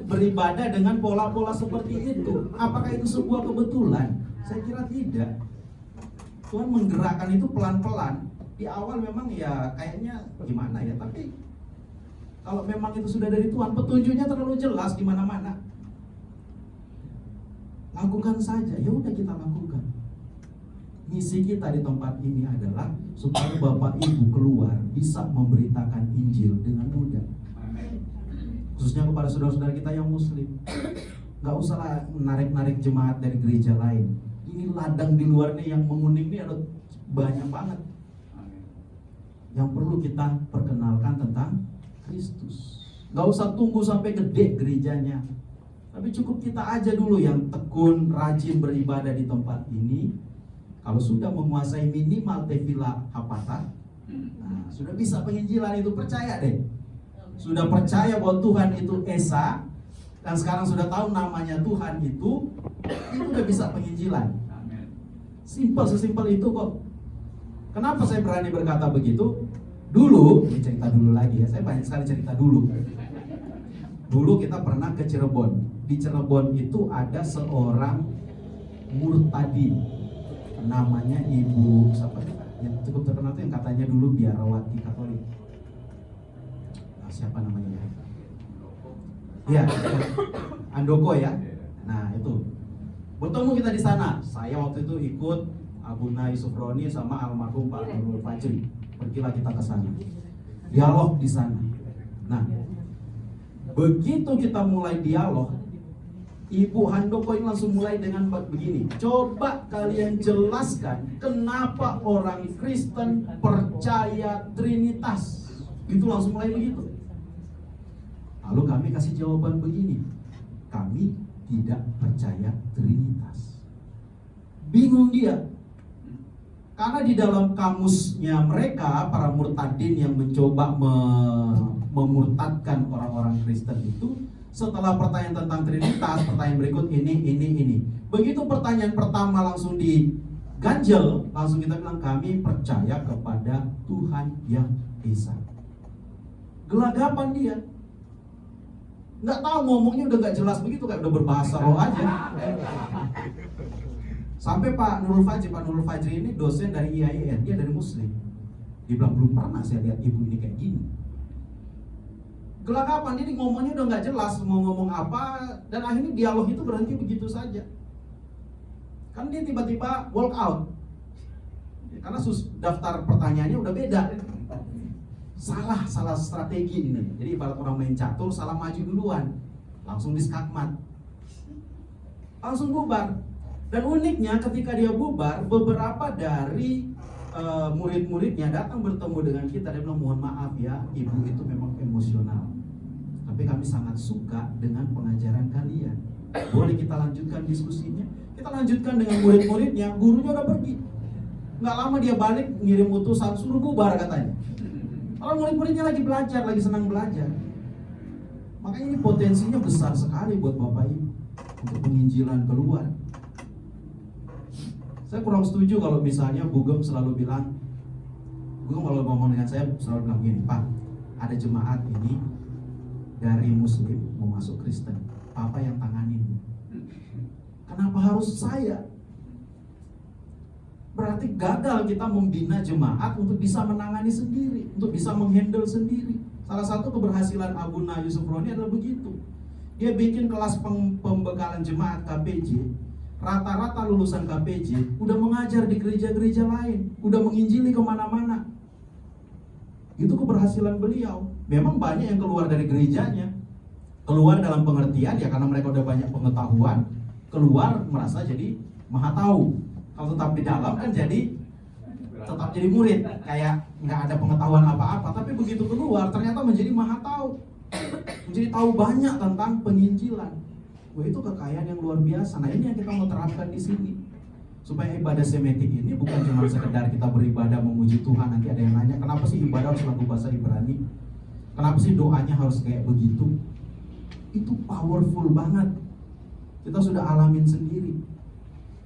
beribadah dengan pola-pola seperti itu. Apakah itu sebuah kebetulan? Saya kira tidak. Tuhan menggerakkan itu pelan-pelan. Di awal memang ya kayaknya gimana ya, tapi kalau memang itu sudah dari Tuhan, petunjuknya terlalu jelas di mana-mana. Lakukan saja, ya udah kita lakukan. Misi kita di tempat ini adalah supaya Bapak Ibu keluar bisa memberitakan Injil dengan mudah. Khususnya kepada saudara-saudara kita yang Muslim. Gak usah menarik-narik jemaat dari gereja lain. Ini ladang di luar nih yang menguning nih ada banyak banget. Yang perlu kita perkenalkan tentang Kristus. Gak usah tunggu sampai gede gerejanya, tapi cukup kita aja dulu yang tekun, rajin beribadah di tempat ini. Kalau sudah menguasai minimal tefila hafatan, nah, sudah bisa penginjilan itu, percaya deh. Sudah percaya bahwa Tuhan itu Esa, dan sekarang sudah tahu namanya Tuhan itu udah bisa penginjilan. Simpel, sesimpel itu kok. Kenapa saya berani berkata begitu? Dulu, ini cerita dulu lagi ya, saya banyak sekali cerita dulu. Dulu kita pernah ke Cirebon. Di Cirebon itu ada seorang murtadin, namanya Ibu siapa? Yang cukup terkenal itu yang katanya dulu biarawati Katolik. Nah, siapa namanya ya? Iya, Andoko ya. Nah itu, bertemu kita di sana. Saya waktu itu ikut Abuna Yusuf Roni sama almarhum Pak Nurul Fajri. Pergilah kita ke sana, dialog di sana. Nah, begitu kita mulai dialog, Ibu Handoko ini langsung mulai dengan begini. Coba kalian jelaskan kenapa orang Kristen percaya Trinitas. Itu langsung mulai begitu. Lalu kami kasih jawaban begini, kami tidak percaya Trinitas. Bingung dia. Karena di dalam kamusnya mereka, para murtadin yang mencoba memurtadkan orang-orang Kristen itu, setelah pertanyaan tentang Trinitas, pertanyaan berikut ini. Begitu pertanyaan pertama langsung diganjel, langsung kita bilang kami percaya kepada Tuhan yang Esa. Gelagapan dia. Nggak tahu ngomongnya udah nggak jelas begitu, kayak udah berbahasa roh aja. Sampai Pak Nurul Fajri ini dosen dari IAIN, dia dari Muslim. Dia bilang belum pernah saya lihat ibu ini kayak gini. Gelagapan, ini ngomongnya udah nggak jelas mau ngomong apa, dan akhirnya dialog itu berhenti begitu saja. Kan dia tiba-tiba walk out, karena daftar pertanyaannya udah beda. Salah strategi ini. Jadi ibarat orang main catur, salah maju duluan, langsung diskakmat, langsung bubar. Dan uniknya ketika dia bubar, beberapa dari murid-muridnya datang bertemu dengan kita. Dia bilang, mohon maaf ya, ibu itu memang emosional, tapi kami sangat suka dengan pengajaran kalian. Boleh kita lanjutkan diskusinya? Kita lanjutkan dengan murid-muridnya. Gurunya udah pergi. Nggak lama dia balik ngirim utusan suruh bubar katanya. Kalau murid-muridnya lagi belajar, lagi senang belajar. Makanya ini potensinya besar sekali buat Bapak Ibu untuk penginjilan keluar. Saya kurang setuju kalau misalnya Bugem selalu bilang, Bugem kalau ngomong dengan saya selalu bilang gini, Pak, ada jemaat ini dari Muslim mau masuk Kristen, Papa yang tanganin. Kenapa harus saya? Berarti gagal kita membina jemaat untuk bisa menangani sendiri, untuk bisa menghandle sendiri. Salah satu keberhasilan Abuna Yusuf Roni adalah begitu. Dia bikin kelas pembekalan jemaat KPJ. Rata-rata lulusan KPJ udah mengajar di gereja-gereja lain, udah menginjili kemana-mana. Itu keberhasilan beliau. Memang banyak yang keluar dari gerejanya, keluar dalam pengertian ya karena mereka udah banyak pengetahuan, keluar merasa jadi maha tahu. Kalau tetap di dalam kan tetap jadi murid, kayak nggak ada pengetahuan apa-apa. Tapi begitu keluar ternyata menjadi maha tahu, menjadi tahu banyak tentang penginjilan. Wah, itu kekayaan yang luar biasa. Nah, ini yang kita mau terapkan di sini. Supaya ibadah semetik ini bukan cuma sekedar kita beribadah memuji Tuhan. Nanti ada yang nanya, kenapa sih ibadah harus lagu bahasa Ibrani? Kenapa sih doanya harus kayak begitu? Itu powerful banget. Kita sudah alamin sendiri.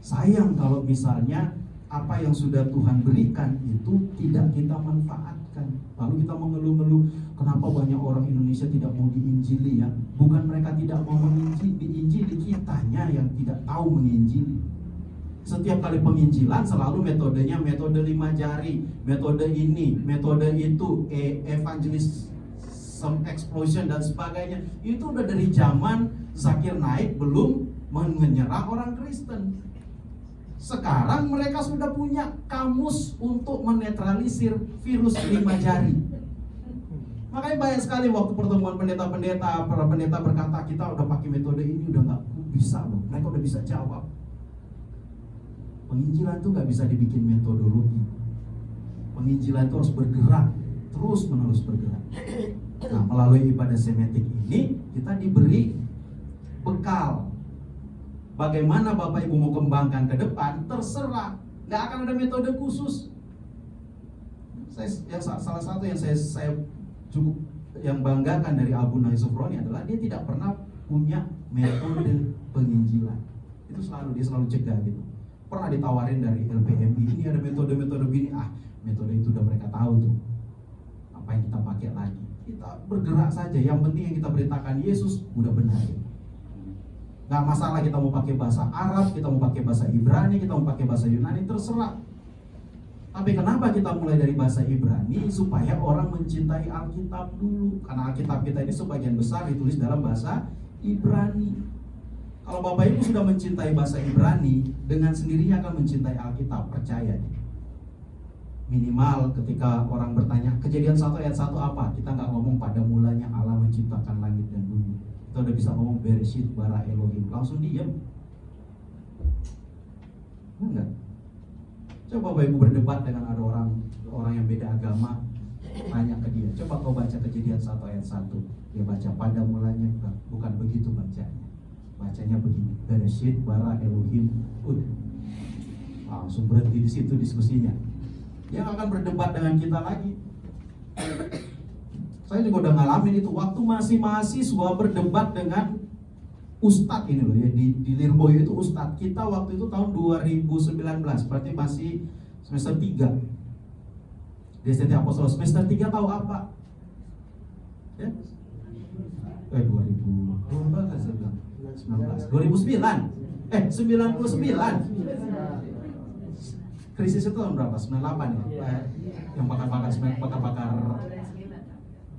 Sayang kalau misalnya apa yang sudah Tuhan berikan itu tidak kita manfaatkan. Lalu kita mengeluh-ngeluh, kenapa banyak orang Indonesia tidak mau diinjili ya? Bukan mereka tidak mau diinjili, kitanya yang tidak tahu menginjili. Setiap kali penginjilan selalu metodenya metode 5 jari, metode ini, metode itu, evangelism explosion dan sebagainya. Itu udah dari zaman Zakir Naik belum menyerang orang Kristen. Sekarang mereka sudah punya kamus untuk menetralisir virus 5 jari. Makanya banyak sekali waktu pertemuan pendeta-pendeta, para pendeta berkata kita udah pakai metode ini udah nggak bisa loh. Mereka udah bisa jawab. Penginjilan itu nggak bisa dibikin metodologi. Penginjilan itu harus bergerak, terus menerus bergerak. Nah, melalui ibadah semetik ini kita diberi bekal. Bagaimana Bapak Ibu mau kembangkan ke depan, terserah. Nggak akan ada metode khusus. Salah satu yang saya cukup yang banggakan dari Abuna Yusuf Roni adalah dia tidak pernah punya metode penginjilan. Itu dia selalu cegah gitu. Pernah ditawarin dari LPMI, ini ada metode-metode begini, metode itu udah mereka tahu tuh. Apa yang kita pakai lagi? Kita bergerak saja. Yang penting yang kita beritakan Yesus udah benar. Gak masalah kita mau pakai bahasa Arab, kita mau pakai bahasa Ibrani, kita mau pakai bahasa Yunani, terserah. Tapi kenapa kita mulai dari bahasa Ibrani? Supaya orang mencintai Alkitab dulu. Karena Alkitab kita ini sebagian besar ditulis dalam bahasa Ibrani. Kalau Bapak Ibu sudah mencintai bahasa Ibrani, dengan sendirinya akan mencintai Alkitab, percaya. Minimal ketika orang bertanya, Kejadian 1 ayat 1 apa? Kita nggak ngomong pada mulanya Allah menciptakan langit dan bumi. Kita udah bisa ngomong Bereshit bara Elohim, langsung diam. Enggak. Coba Bapak Ibu berdebat dengan ada orang yang beda agama, tanya ke dia, coba kau baca Kejadian 1 ayat 1. Dia baca pada mulanya, bukan begitu bacanya. Bacanya begini, Bereshit bara Elohim. Langsung berhenti di situ diskusinya. Dia akan berdebat dengan kita lagi. Saya juga udah ngalamin itu waktu masih mahasiswa berdebat dengan ustadz ini loh ya, di Lirboyo itu ustadz. Kita waktu itu tahun 2019, berarti masih semester 3 di STT Apostol. Semester 3 tahu apa? Ya? berapa saya bilang? 99. Krisis itu tahun berapa? 98 ya? Yang bakar-bakar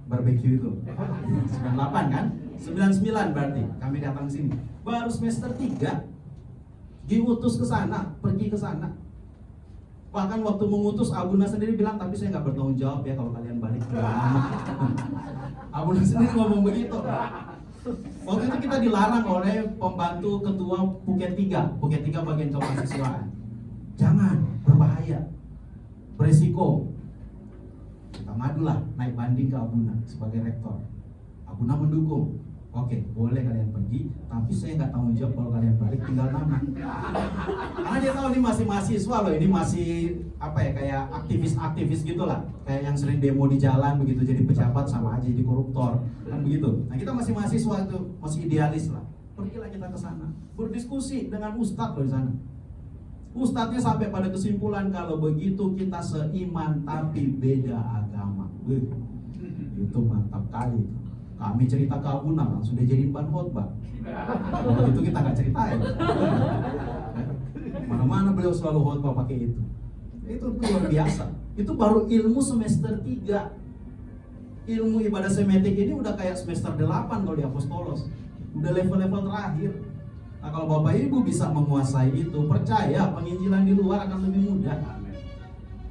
barbecue itu 98 kan? 99 berarti kami datang sini. Baru semester 3 diutus ke sana, pergi ke sana. Bahkan waktu mengutus Abuna sendiri bilang, tapi saya nggak bertanggung jawab ya kalau kalian balik ke Abuna sendiri ngomong begitu. Waktu itu kita dilarang oleh pembantu ketua Phuket 3 bagian kemahasiswaan. Jangan, berbahaya, beresiko. Kita madulah naik banding ke Abuna sebagai rektor. Abuna mendukung. Oke, boleh kalian pergi, tapi saya nggak tanggung jawab kalau kalian balik, tinggal nama. Karena dia tahu ini masih mahasiswa loh, ini masih apa ya, kayak aktivis gitulah, kayak yang sering demo di jalan begitu, jadi pejabat sama aja jadi koruptor, kan begitu. Nah kita masih mahasiswa itu, masih idealis lah. Pergilah kita ke sana, berdiskusi dengan ustadz loh di sana. Ustadznya sampai pada kesimpulan kalau begitu kita seiman tapi beda agama. Itu mantap kali. Kami cerita ke Abuna langsung dia jadiin bahan khotbah. Itu kita nggak ceritain. Mana-mana beliau selalu khotbah pakai itu. Itu luar biasa. Itu baru ilmu semester 3. Ilmu ibadah semetik ini udah kayak semester 8 kalau di Apostolos. Udah level-level terakhir. Nah kalau Bapak Ibu bisa menguasai itu, percaya penginjilan di luar akan lebih mudah.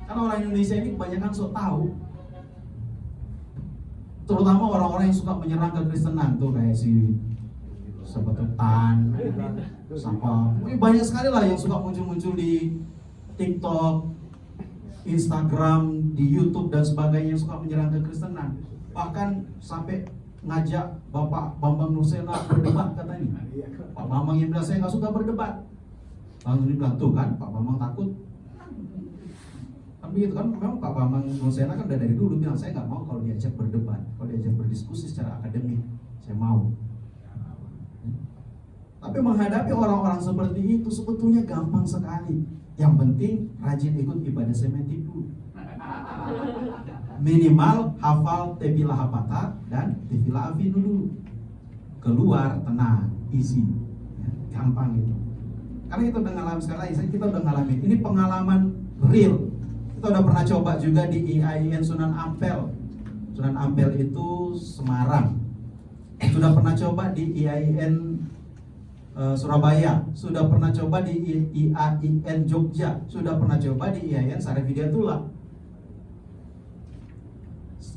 Karena orang Indonesia ini kebanyakan sok tahu. Terutama orang-orang yang suka menyerang kekristenan tuh kayak si Sebetutan, sama banyak sekali lah yang suka muncul-muncul di TikTok, Instagram, di YouTube dan sebagainya yang suka menyerang kekristenan. Bahkan sampai ngajak Bapak Bambang Nursena berdebat katanya. Pak Bambang yang bilang saya nggak suka berdebat. Langsung dibilang tuh kan Pak Bambang takut. Kan begitu kan, memang Pak Bambang Nursena kan udah dari dulu bilang saya nggak mau kalau diajak berdebat, kalau diajak berdiskusi secara akademik, saya mau. Tapi menghadapi orang-orang seperti itu sebetulnya gampang sekali. Yang penting rajin ikut ibadah semetik dulu. Minimal hafal Tefillah Hafata dan Tefillah Afinu dulu. Keluar tenang, easy, gampang itu. Karena itu udah ngalamin sekali lagi, kita udah ngalamin. Ini pengalaman real. Kita udah pernah coba juga di IAIN Sunan Ampel. Sunan Ampel itu Semarang. Sudah pernah coba di IAIN Surabaya. Sudah pernah coba di IAIN Jogja. Sudah pernah coba di IAIN Sarif Hidayatullah.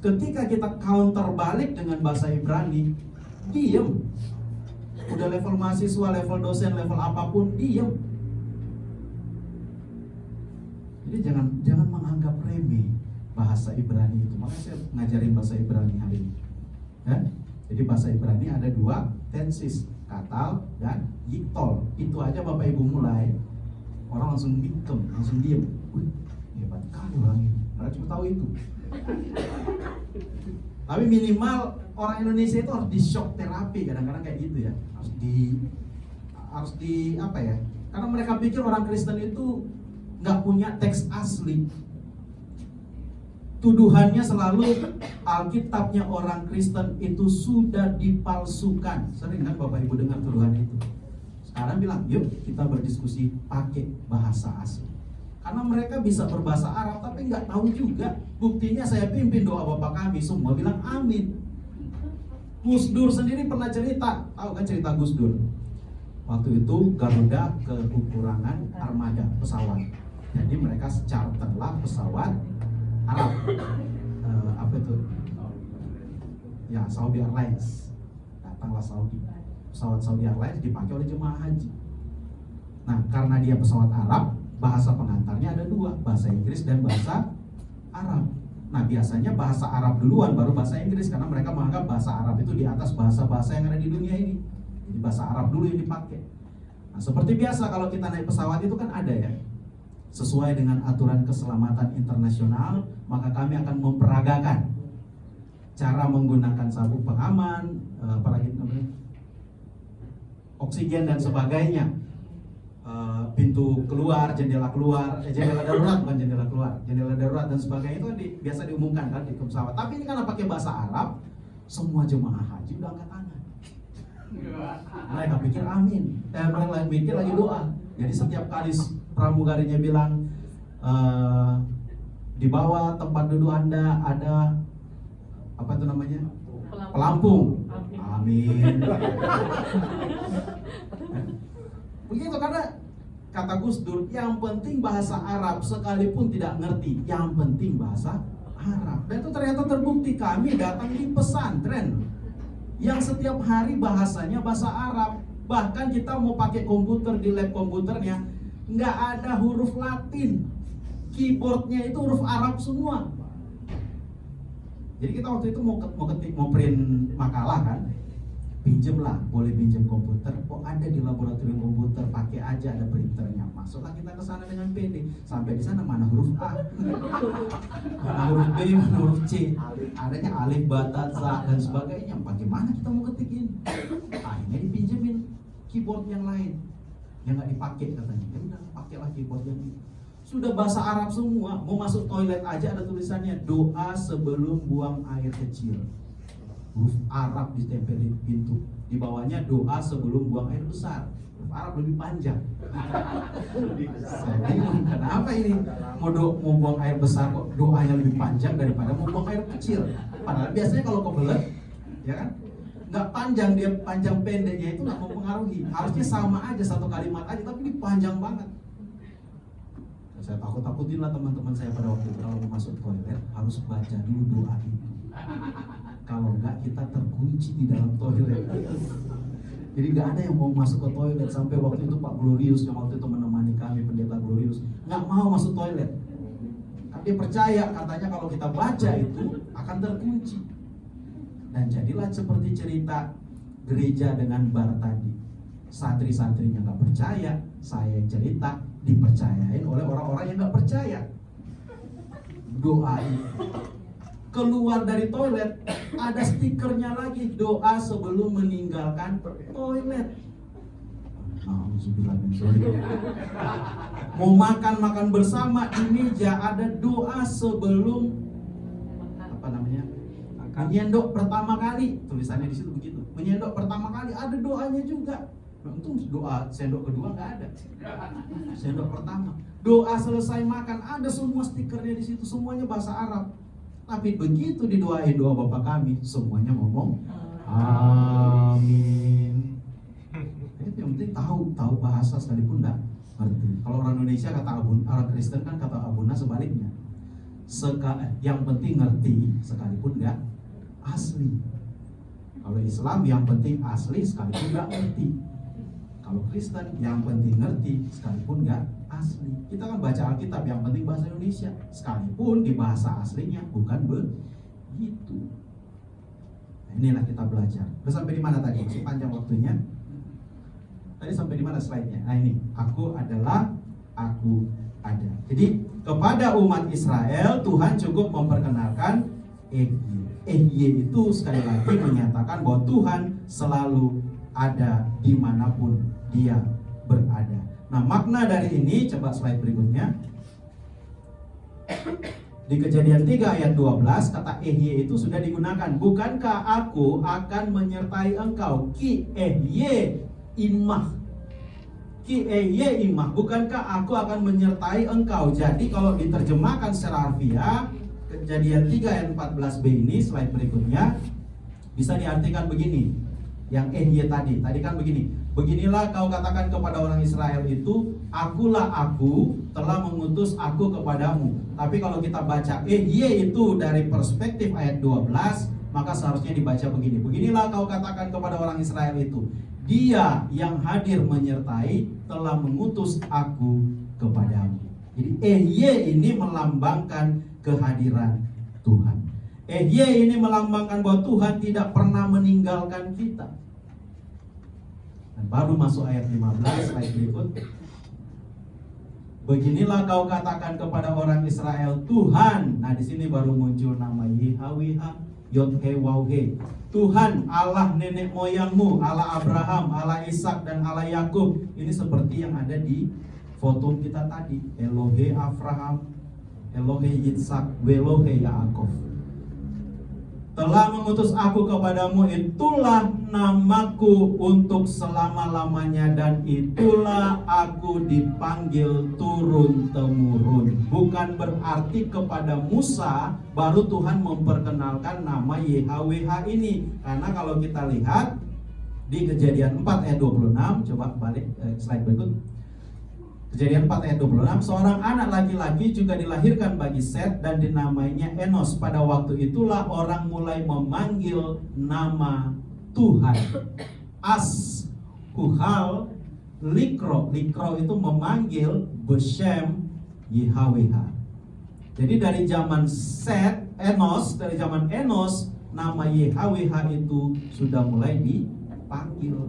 Ketika kita counter balik dengan bahasa Ibrani, diem. Udah level mahasiswa, level dosen, level apapun, diem. Jadi jangan menganggap remeh bahasa Ibrani itu. Makanya saya ngajarin bahasa Ibrani hari ini. Ya? Jadi bahasa Ibrani ada 2 tenses, katal dan yiktol. Itu aja Bapak Ibu mulai, orang langsung bikem, langsung diem. Wih, hebat kali orang ini. Mereka cuma tahu itu. Tapi minimal orang Indonesia itu harus di shock terapi, kadang-kadang kayak gitu ya. Harus di apa ya? Karena mereka pikir orang Kristen itu nggak punya teks asli. Tuduhannya selalu Alkitabnya orang Kristen itu sudah dipalsukan. Sering kan Bapak Ibu dengar tuduhan itu. Sekarang bilang, yuk kita berdiskusi pakai bahasa asli. Karena mereka bisa berbahasa Arab tapi nggak tahu juga. Buktinya saya pimpin doa Bapak kami semua bilang amin. Gus Dur sendiri pernah cerita, tahu kan cerita Gus Dur? Waktu itu Garuda kekurangan armada pesawat. Jadi mereka charterlah pesawat Arab, apa itu? Ya Saudi Airlines. Datanglah Saudi. Pesawat Saudi Airlines dipakai oleh jemaah haji. Nah karena dia pesawat Arab, bahasa pengantarnya ada 2, bahasa Inggris dan bahasa Arab. Nah biasanya bahasa Arab duluan baru bahasa Inggris, karena mereka menganggap bahasa Arab itu di atas bahasa-bahasa yang ada di dunia ini. Jadi bahasa Arab dulu yang dipakai. Nah seperti biasa kalau kita naik pesawat itu kan ada ya, sesuai dengan aturan keselamatan internasional, maka kami akan memperagakan cara menggunakan sabuk pengaman, apalagi namanya, oksigen dan sebagainya. Pintu keluar, jendela darurat bukan jendela darurat dan sebagainya itu kan biasa diumumkan kan di pesawat. Tapi ini karena pakai bahasa Arab, Semua jemaah haji udah angkat tangan. Mereka pikir amin. Mereka pikir lagi doa. Jadi setiap kali pramugarinya bilang di bawah tempat duduk Anda ada apa itu namanya? Pelampung. Amin. Begitu, karena kata Gus Dur, yang penting bahasa Arab sekalipun tidak ngerti, yang penting bahasa Arab. Dan itu ternyata terbukti. Kami datang di pesantren yang setiap hari bahasanya bahasa Arab. Bahkan kita mau pakai komputer, di lab komputernya nggak ada huruf Latin, keyboardnya itu huruf Arab semua. Jadi kita waktu itu mau print makalah kan, pinjemlah, boleh pinjam komputer. Oh, ada di laboratorium komputer, pakai aja, ada printernya. Masuklah kita ke sana dengan PD. Sampai di sana mana huruf A, mana huruf B, mana huruf C, adanya alif, bata, za dan sebagainya. Bagaimana kita mau ketikin? Akhirnya dipinjemin keyboard yang lain yang nggak dipakai katanya. Ya udah, pakailah keyboard yang ini. Sudah bahasa Arab semua. Mau masuk toilet aja ada tulisannya doa sebelum buang air kecil. Huruf Arab ditempel di pintu. Di bawahnya doa sebelum buang air besar. Huruf Arab lebih panjang. Saya bingung, kenapa ini mau buang air besar kok doanya lebih panjang daripada mau buang air kecil. Padahal biasanya kalau kebelet, ya kan, nggak panjang, dia panjang pendeknya itu nggak mempengaruhi. Harusnya sama aja, satu kalimat aja, tapi ini panjang banget. Saya takut-takutin lah teman-teman saya pada waktu itu, kalau mau masuk toilet harus baca dulu doa itu. Kalau enggak kita terkunci di dalam toilet. Jadi nggak ada yang mau masuk ke toilet. Sampai waktu itu Pak Glorius yang waktu itu menemani kami, pendeta Glorius, nggak mau masuk toilet. Dia percaya, katanya kalau kita baca itu akan terkunci. Dan jadilah seperti cerita gereja dengan bar tadi. Santri-santrinya nggak percaya, saya yang cerita, dipercayain oleh orang-orang yang nggak percaya. Doa itu keluar dari toilet, ada stikernya lagi, doa sebelum meninggalkan toilet. Mau makan bersama di meja, ada doa sebelum apa namanya, menyendok pertama kali, tulisannya di situ begitu. Menyendok pertama kali ada doanya juga. Untung doa sendok kedua nggak ada. Sendok pertama, doa selesai makan, ada semua stikernya di situ, semuanya bahasa Arab. Tapi begitu didoain doa Bapa kami, semuanya ngomong amin. Yang penting tahu bahasa sekalipun nggak ngerti. Kalau orang Indonesia kata orang Kristen kan kata Abuna sebaliknya. Yang penting ngerti sekalipun nggak asli. Kalau Islam yang penting asli sekalipun nggak ngerti. Kalau Kristen yang penting ngerti sekalipun nggak asli. Kita kan baca Alkitab yang penting bahasa Indonesia, sekalipun di bahasa aslinya bukan begitu. Nah, inilah kita belajar. Udah sampai di mana tadi? Masih panjang waktunya. Tadi sampai di mana slide-nya? Nah ini, aku adalah, aku ada. Jadi kepada umat Israel Tuhan cukup memperkenalkan EHY itu sekali lagi menyatakan bahwa Tuhan selalu ada dimanapun dia berada. Nah, makna dari ini, coba slide berikutnya. Di Kejadian 3 ayat 12, kata EHY itu sudah digunakan. Bukankah aku akan menyertai engkau? Ki EHY imah. Ki EHY imah. Bukankah aku akan menyertai engkau? Jadi kalau diterjemahkan secara harfiah, Kejadian 3 ayat 14b ini, slide berikutnya, bisa diartikan begini. Yang EHY tadi kan begini. Beginilah kau katakan kepada orang Israel itu, akulah aku telah mengutus aku kepadamu. Tapi kalau kita baca EHY itu dari perspektif ayat 12, maka seharusnya dibaca begini. Beginilah kau katakan kepada orang Israel itu, dia yang hadir menyertai telah mengutus aku kepadamu. Jadi EHY ini melambangkan kehadiran Tuhan. EHY ini melambangkan bahwa Tuhan tidak pernah meninggalkan kita. Dan baru masuk ayat 15, slide berikut. Beginilah kau katakan kepada orang Israel, Tuhan. Nah di sini baru muncul nama YHWH, YHWH. Tuhan Allah nenek moyangmu, Allah Abraham, Allah Ishak dan Allah Yakub. Ini seperti yang ada di foto kita tadi. Elohe Abraham, Elohe Ishak, Welohe Yaakov. telah mengutus aku kepadamu, itulah namaku untuk selama-lamanya, dan itulah aku dipanggil turun-temurun. Bukan berarti kepada Musa baru Tuhan memperkenalkan nama YHWH ini. Karena kalau kita lihat di Kejadian 4 ayat 26, coba balik slide berikut. Kejadian 4 ayat 26, seorang anak laki-laki juga dilahirkan bagi Set dan dinamainya Enos. Pada waktu itulah orang mulai memanggil nama Tuhan. Huhal Likro. Likro itu memanggil Beshem YHWH. Jadi dari zaman Set, dari zaman Enos, nama YHWH itu sudah mulai dipanggil.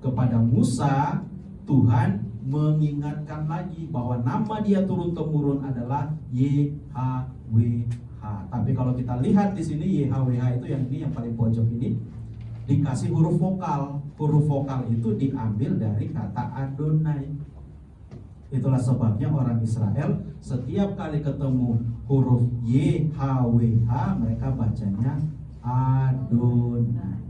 Kepada Musa, Tuhan mengingatkan lagi bahwa nama dia turun-temurun adalah YHWH. Tapi kalau kita lihat di sini YHWH itu yang ini, yang paling pojok ini dikasih huruf vokal. Huruf vokal itu diambil dari kata Adonai. Itulah sebabnya orang Israel setiap kali ketemu huruf YHWH mereka bacanya Adonai.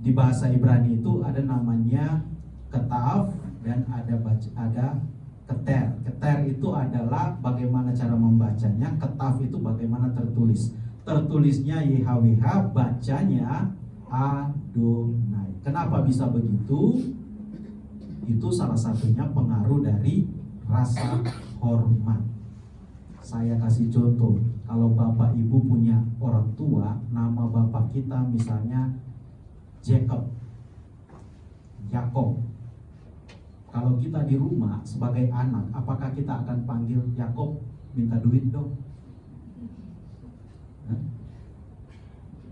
Di bahasa Ibrani itu ada namanya ketaf dan ada keter. Keter itu adalah bagaimana cara membacanya, ketaf itu bagaimana tertulis. Tertulisnya YHWH, bacanya Adonai. Kenapa bisa begitu? Itu salah satunya pengaruh dari rasa hormat. Saya kasih contoh, kalau bapak ibu punya orang tua, nama bapak kita misalnya Jacob, Yakob. Kalau kita di rumah sebagai anak, apakah kita akan panggil Yakob, minta duit dong?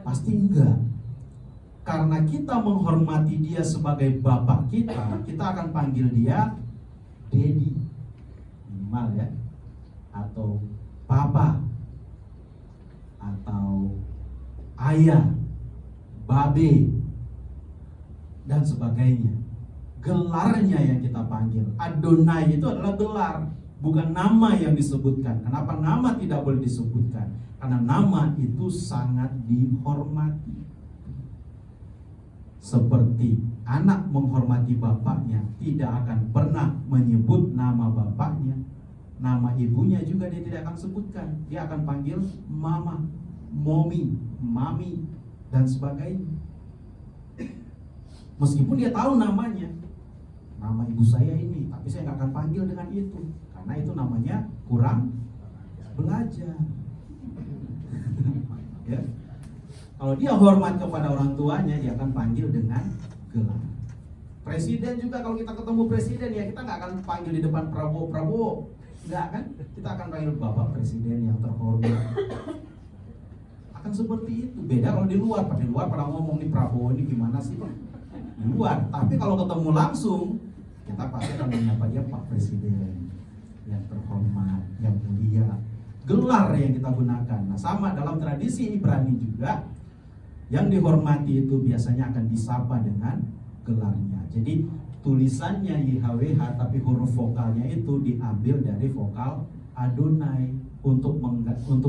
Pasti enggak. Karena kita menghormati dia sebagai bapak kita akan panggil dia Daddy, minimal ya, atau Papa, atau Ayah, Babe, dan sebagainya. Gelarnya yang kita panggil. Adonai itu adalah gelar, bukan nama yang disebutkan. Kenapa nama tidak boleh disebutkan? Karena nama itu sangat dihormati. Seperti anak menghormati bapaknya, tidak akan pernah menyebut nama bapaknya. Nama ibunya juga dia tidak akan sebutkan. Dia akan panggil mama, mommy, mami, dan sebagainya. Meskipun dia tahu namanya, nama ibu saya ini, tapi saya nggak akan panggil dengan itu, karena itu namanya kurang belajar. Ya. Kalau dia hormat kepada orang tuanya, dia akan panggil dengan gelar. Presiden juga, kalau kita ketemu presiden ya kita nggak akan panggil di depan Prabowo, nggak kan? Kita akan panggil Bapak Presiden yang terhormat. Akan seperti itu. Beda kalau di luar pada ngomong nih Prabowo ini gimana sih Pak? Di luar, tapi kalau ketemu langsung kita pasti akan menyapa dia Pak Presiden yang terhormat, yang mulia. Gelar yang kita gunakan. Nah, sama dalam tradisi Ibrani juga, yang dihormati itu biasanya akan disapa dengan gelarnya. Jadi tulisannya YHWH tapi huruf vokalnya itu diambil dari vokal Adonai untuk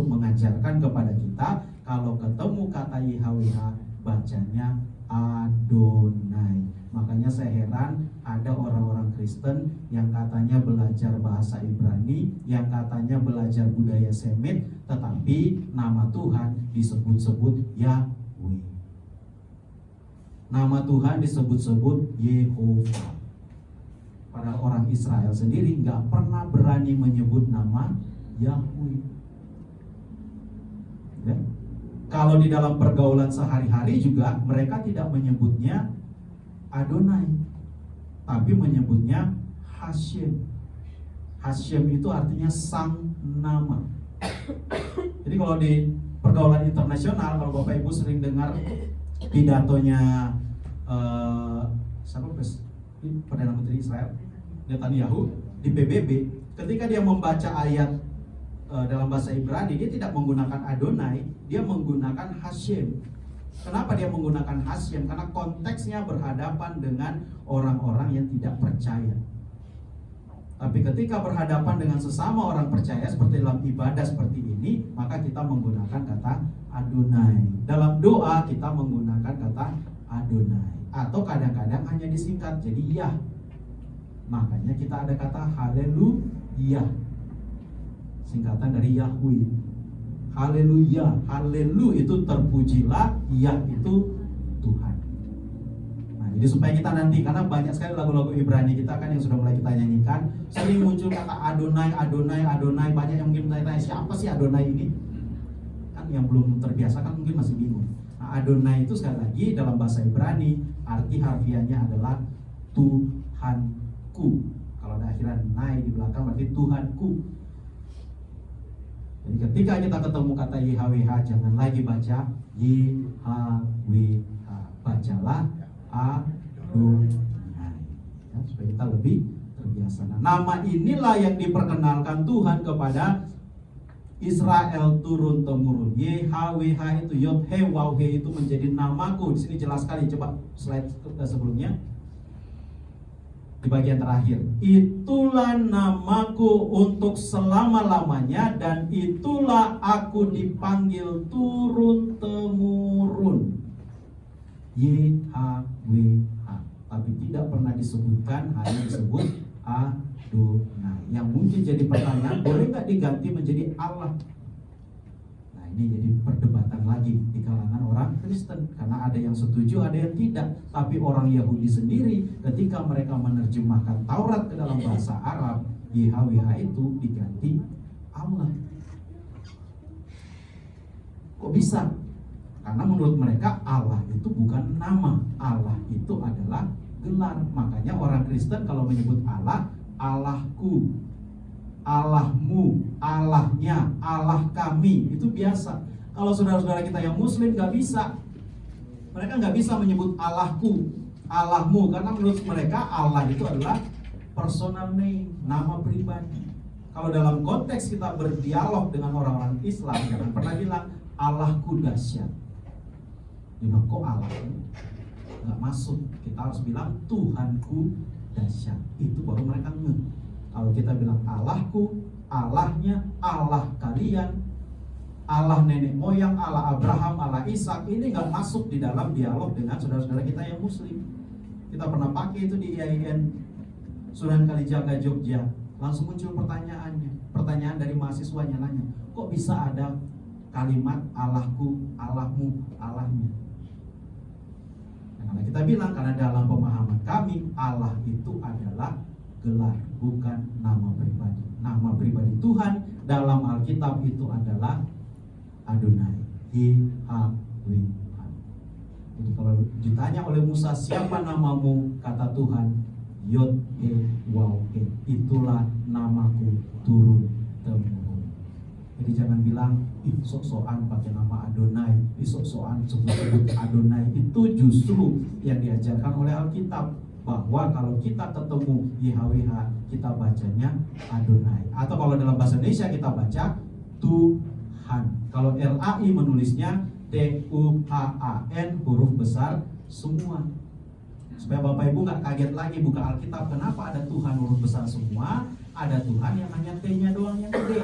mengajarkan kepada kita kalau ketemu kata YHWH bacanya Adonai. Makanya saya heran ada orang-orang Kristen yang katanya belajar bahasa Ibrani, yang katanya belajar budaya Semit, tetapi nama Tuhan disebut-sebut Yahweh. Nama Tuhan disebut-sebut Yehovah. Padahal orang Israel sendiri nggak pernah berani menyebut nama Yahweh. Ya. Kalau di dalam pergaulan sehari-hari juga mereka tidak menyebutnya Adonai, tapi menyebutnya Hashem. Hashem itu artinya sang nama. Jadi kalau di pergaulan internasional, kalau Bapak Ibu sering dengar pidatonya Perdana Menteri Israel Netanyahu di PBB, ketika dia membaca ayat dalam bahasa Ibrani, dia tidak menggunakan Adonai, dia menggunakan Hashem. Kenapa dia menggunakan Hashem? Karena konteksnya berhadapan dengan orang-orang yang tidak percaya. Tapi ketika berhadapan dengan sesama orang percaya seperti dalam ibadah seperti ini, maka kita menggunakan kata Adonai. Dalam doa kita menggunakan kata Adonai. Atau kadang-kadang hanya disingkat jadi Yah. Makanya kita ada kata Haleluya, singkatan dari Yahweh. Haleluya, Haleluya itu terpujilah, Yah itu Tuhan. Nah, jadi supaya kita nanti, karena banyak sekali lagu-lagu Ibrani kita kan yang sudah mulai kita nyanyikan, sering muncul kata Adonai, Adonai, Adonai. Banyak yang mungkin tanya siapa sih Adonai ini? Kan yang belum terbiasa kan mungkin masih bingung. Nah, Adonai itu sekali lagi dalam bahasa Ibrani arti harfiahnya adalah Tuhanku. Kalau ada akhiran nai di belakang berarti Tuhanku. Jadi ketika kita ketemu kata YHWH, jangan lagi baca YHWH, bacalah Adonai, ya, supaya kita lebih terbiasa. Nah, nama inilah yang diperkenalkan Tuhan kepada Israel turun temurun. YHWH itu Yod He Waw He itu menjadi namaku. Di sini jelas sekali. Coba slide sebelumnya. Di bagian terakhir, itulah namaku untuk selama-lamanya dan itulah aku dipanggil turun temurun. YHWH, tapi tidak pernah disebutkan, hanya disebut Adonai. Yang mungkin jadi pertanyaan, boleh nggak diganti menjadi Allah? Nah, ini jadi perdebatan lagi di kalangan orang Kristen, karena ada yang setuju, ada yang tidak. Tapi orang Yahudi sendiri ketika mereka menerjemahkan Taurat ke dalam bahasa Arab, YHWH itu diganti Allah. Kok bisa? Karena menurut mereka Allah itu bukan nama, Allah itu adalah gelar. Makanya orang Kristen kalau menyebut Allah, Allahku, Allahmu, Allahnya, Allah kami, itu biasa. Kalau saudara-saudara kita yang Muslim nggak bisa, mereka nggak bisa menyebut Allahku, Allahmu, karena menurut mereka Allah itu adalah personal name, nama pribadi. Kalau dalam konteks kita berdialog dengan orang-orang Islam, jangan pernah bilang Allahku dahsyat. Bilang kok Allahku? Nggak masuk. Kita harus bilang Tuhanku dahsyat. Itu baru mereka ngeh. Kalau kita bilang Allahku, Allahnya, Allah kalian, Allah nenek moyang, Allah Abraham, Allah Ishak, ini nggak masuk di dalam dialog dengan saudara-saudara kita yang Muslim. Kita pernah pakai itu di IAIN Sunan Kalijaga Jogja. Langsung muncul pertanyaan dari mahasiswanya nanya, kok bisa ada kalimat Allahku, Allahmu, Allahnya? Karena kita bilang, karena dalam pemahaman kami Allah itu adalah gelar, bukan nama pribadi. Nama pribadi Tuhan dalam Alkitab itu adalah Adonai, YHWH. Jadi kalau ditanya oleh Musa, siapa namamu? Kata Tuhan, Yod He Waw He, itulah namaku turun temurun. Jadi jangan bilang, sok-sokan pakai nama Adonai, sok-sokan sebut Adonai. Itu justru yang diajarkan oleh Alkitab, bahwa kalau kita ketemu YHWH, kita bacanya Adonai. Atau kalau dalam bahasa Indonesia kita baca Tuhan. Kalau LAI menulisnya TUHAN, huruf besar semua. Supaya Bapak Ibu nggak kaget lagi buka Alkitab, kenapa ada Tuhan huruf besar semua, ada Tuhan yang hanya T-nya doang yang gede.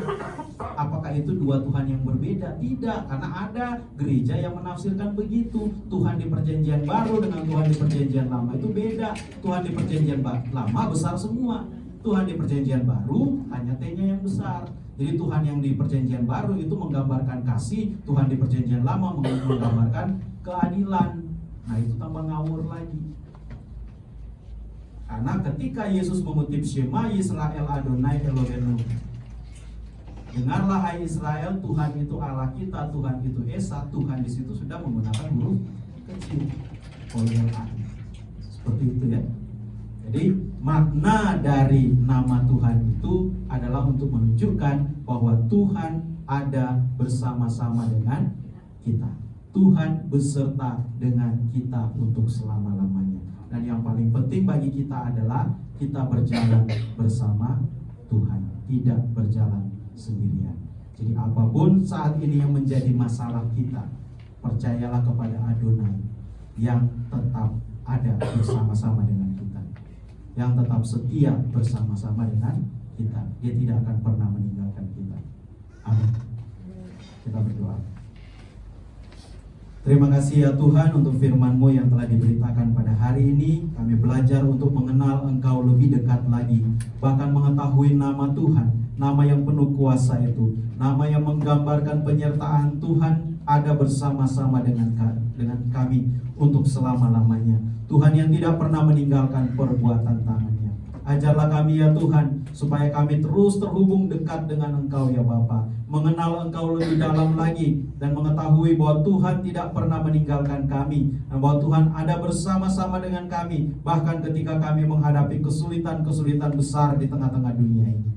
Apakah itu dua Tuhan yang berbeda? Tidak, karena ada gereja yang menafsirkan begitu. Tuhan di perjanjian baru dengan Tuhan di perjanjian lama itu beda. Tuhan di perjanjian lama besar semua, Tuhan di perjanjian baru hanya T-nya yang besar. Jadi Tuhan yang di perjanjian baru itu menggambarkan kasih, Tuhan di perjanjian lama menggambarkan keadilan. Nah, itu tambah ngawur lagi. Karena ketika Yesus mengutip Shema Yisrael Adonai Eloheinu, dengarlah hai Israel, Tuhan itu Allah kita, Tuhan itu Esa. Tuhan di situ sudah menggunakan huruf kecil, LAI. Seperti itu ya. Jadi makna dari nama Tuhan itu adalah untuk menunjukkan bahwa Tuhan ada bersama-sama dengan kita. Tuhan beserta dengan kita untuk selama-lamanya. Dan yang paling penting bagi kita adalah kita berjalan bersama Tuhan, tidak berjalan sendirian. Jadi apapun saat ini yang menjadi masalah kita, percayalah kepada Adonai yang tetap ada bersama-sama dengan kita. yang tetap setia bersama-sama dengan kita. Dia tidak akan pernah meninggalkan kita. Amin. Kita berdoa. Terima kasih ya Tuhan untuk firman-Mu yang telah diberitakan pada hari ini. Kami belajar untuk mengenal Engkau lebih dekat lagi, bahkan mengetahui nama Tuhan, nama yang penuh kuasa itu, nama yang menggambarkan penyertaan Tuhan ada bersama-sama dengan kami untuk selama-lamanya. Tuhan yang tidak pernah meninggalkan perbuatan tangan-Nya. Ajarlah kami ya Tuhan, supaya kami terus terhubung dekat dengan Engkau ya Bapa, mengenal Engkau lebih dalam lagi, dan mengetahui bahwa Tuhan tidak pernah meninggalkan kami, dan bahwa Tuhan ada bersama-sama dengan kami, bahkan ketika kami menghadapi kesulitan-kesulitan besar di tengah-tengah dunia ini.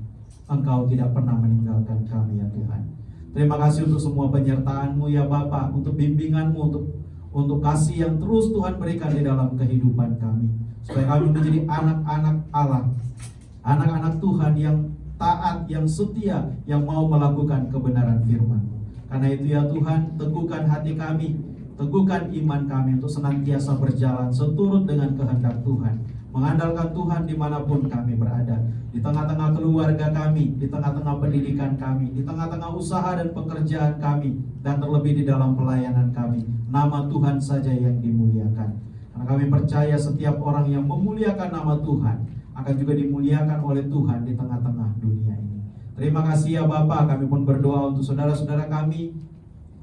Engkau tidak pernah meninggalkan kami ya Tuhan. Terima kasih untuk semua penyertaan-Mu ya Bapa, untuk bimbingan-Mu, untuk kasih yang terus Tuhan berikan di dalam kehidupan kami, supaya kami menjadi anak-anak Allah, anak-anak Tuhan yang taat, yang setia, yang mau melakukan kebenaran firman-Mu. Karena itu ya Tuhan, teguhkan hati kami, teguhkan iman kami untuk senantiasa berjalan seturut dengan kehendak Tuhan, mengandalkan Tuhan dimanapun kami berada, di tengah-tengah keluarga kami, di tengah-tengah pendidikan kami, di tengah-tengah usaha dan pekerjaan kami, dan terlebih di dalam pelayanan kami. Nama Tuhan saja yang dimuliakan. Karena kami percaya setiap orang yang memuliakan nama Tuhan akan juga dimuliakan oleh Tuhan di tengah-tengah dunia ini. Terima kasih ya Bapa, kami pun berdoa untuk saudara-saudara kami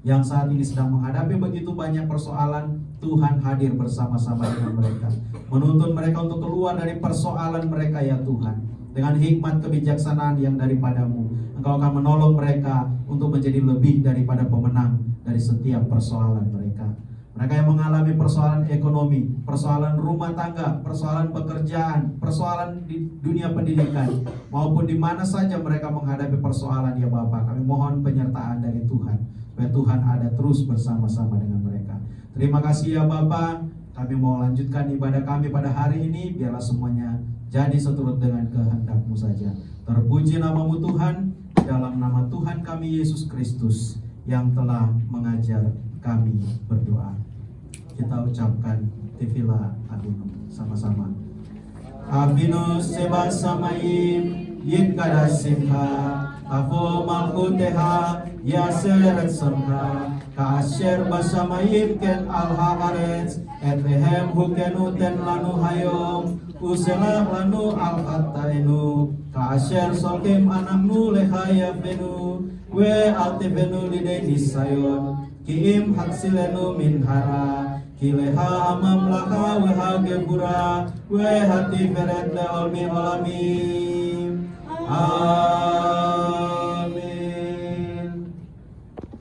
yang saat ini sedang menghadapi begitu banyak persoalan. Tuhan hadir bersama-sama dengan mereka, menuntun mereka untuk keluar dari persoalan mereka ya Tuhan. Dengan hikmat kebijaksanaan yang daripada-Mu, Engkau akan menolong mereka untuk menjadi lebih daripada pemenang dari setiap persoalan mereka. Mereka yang mengalami persoalan ekonomi, persoalan rumah tangga, persoalan pekerjaan, persoalan di dunia pendidikan, maupun di mana saja mereka menghadapi persoalan ya Bapa, kami mohon penyertaan dari Tuhan, supaya Tuhan ada terus bersama-sama dengan mereka. Terima kasih ya Bapa, kami mau lanjutkan ibadah kami pada hari ini, biarlah semuanya jadi seturut dengan kehendak-Mu saja. Terpuji nama-Mu Tuhan, dalam nama Tuhan kami Yesus Kristus yang telah mengajar kami berdoa. Kita ucapkan Tefillah Adonai sama-sama. Avinu seba samayim yit kada simha avo malkuteha yaseret samha kasher basamayim ken al haaretz et lehem hukenu ten lanu hayom uselah lanu al hattainu kasher solkim anamnu lehayavenu we altevenu lidei nisayon kiim haksilenu min hara Kileha amam laka weha gebura we hati feret le olmi olamim.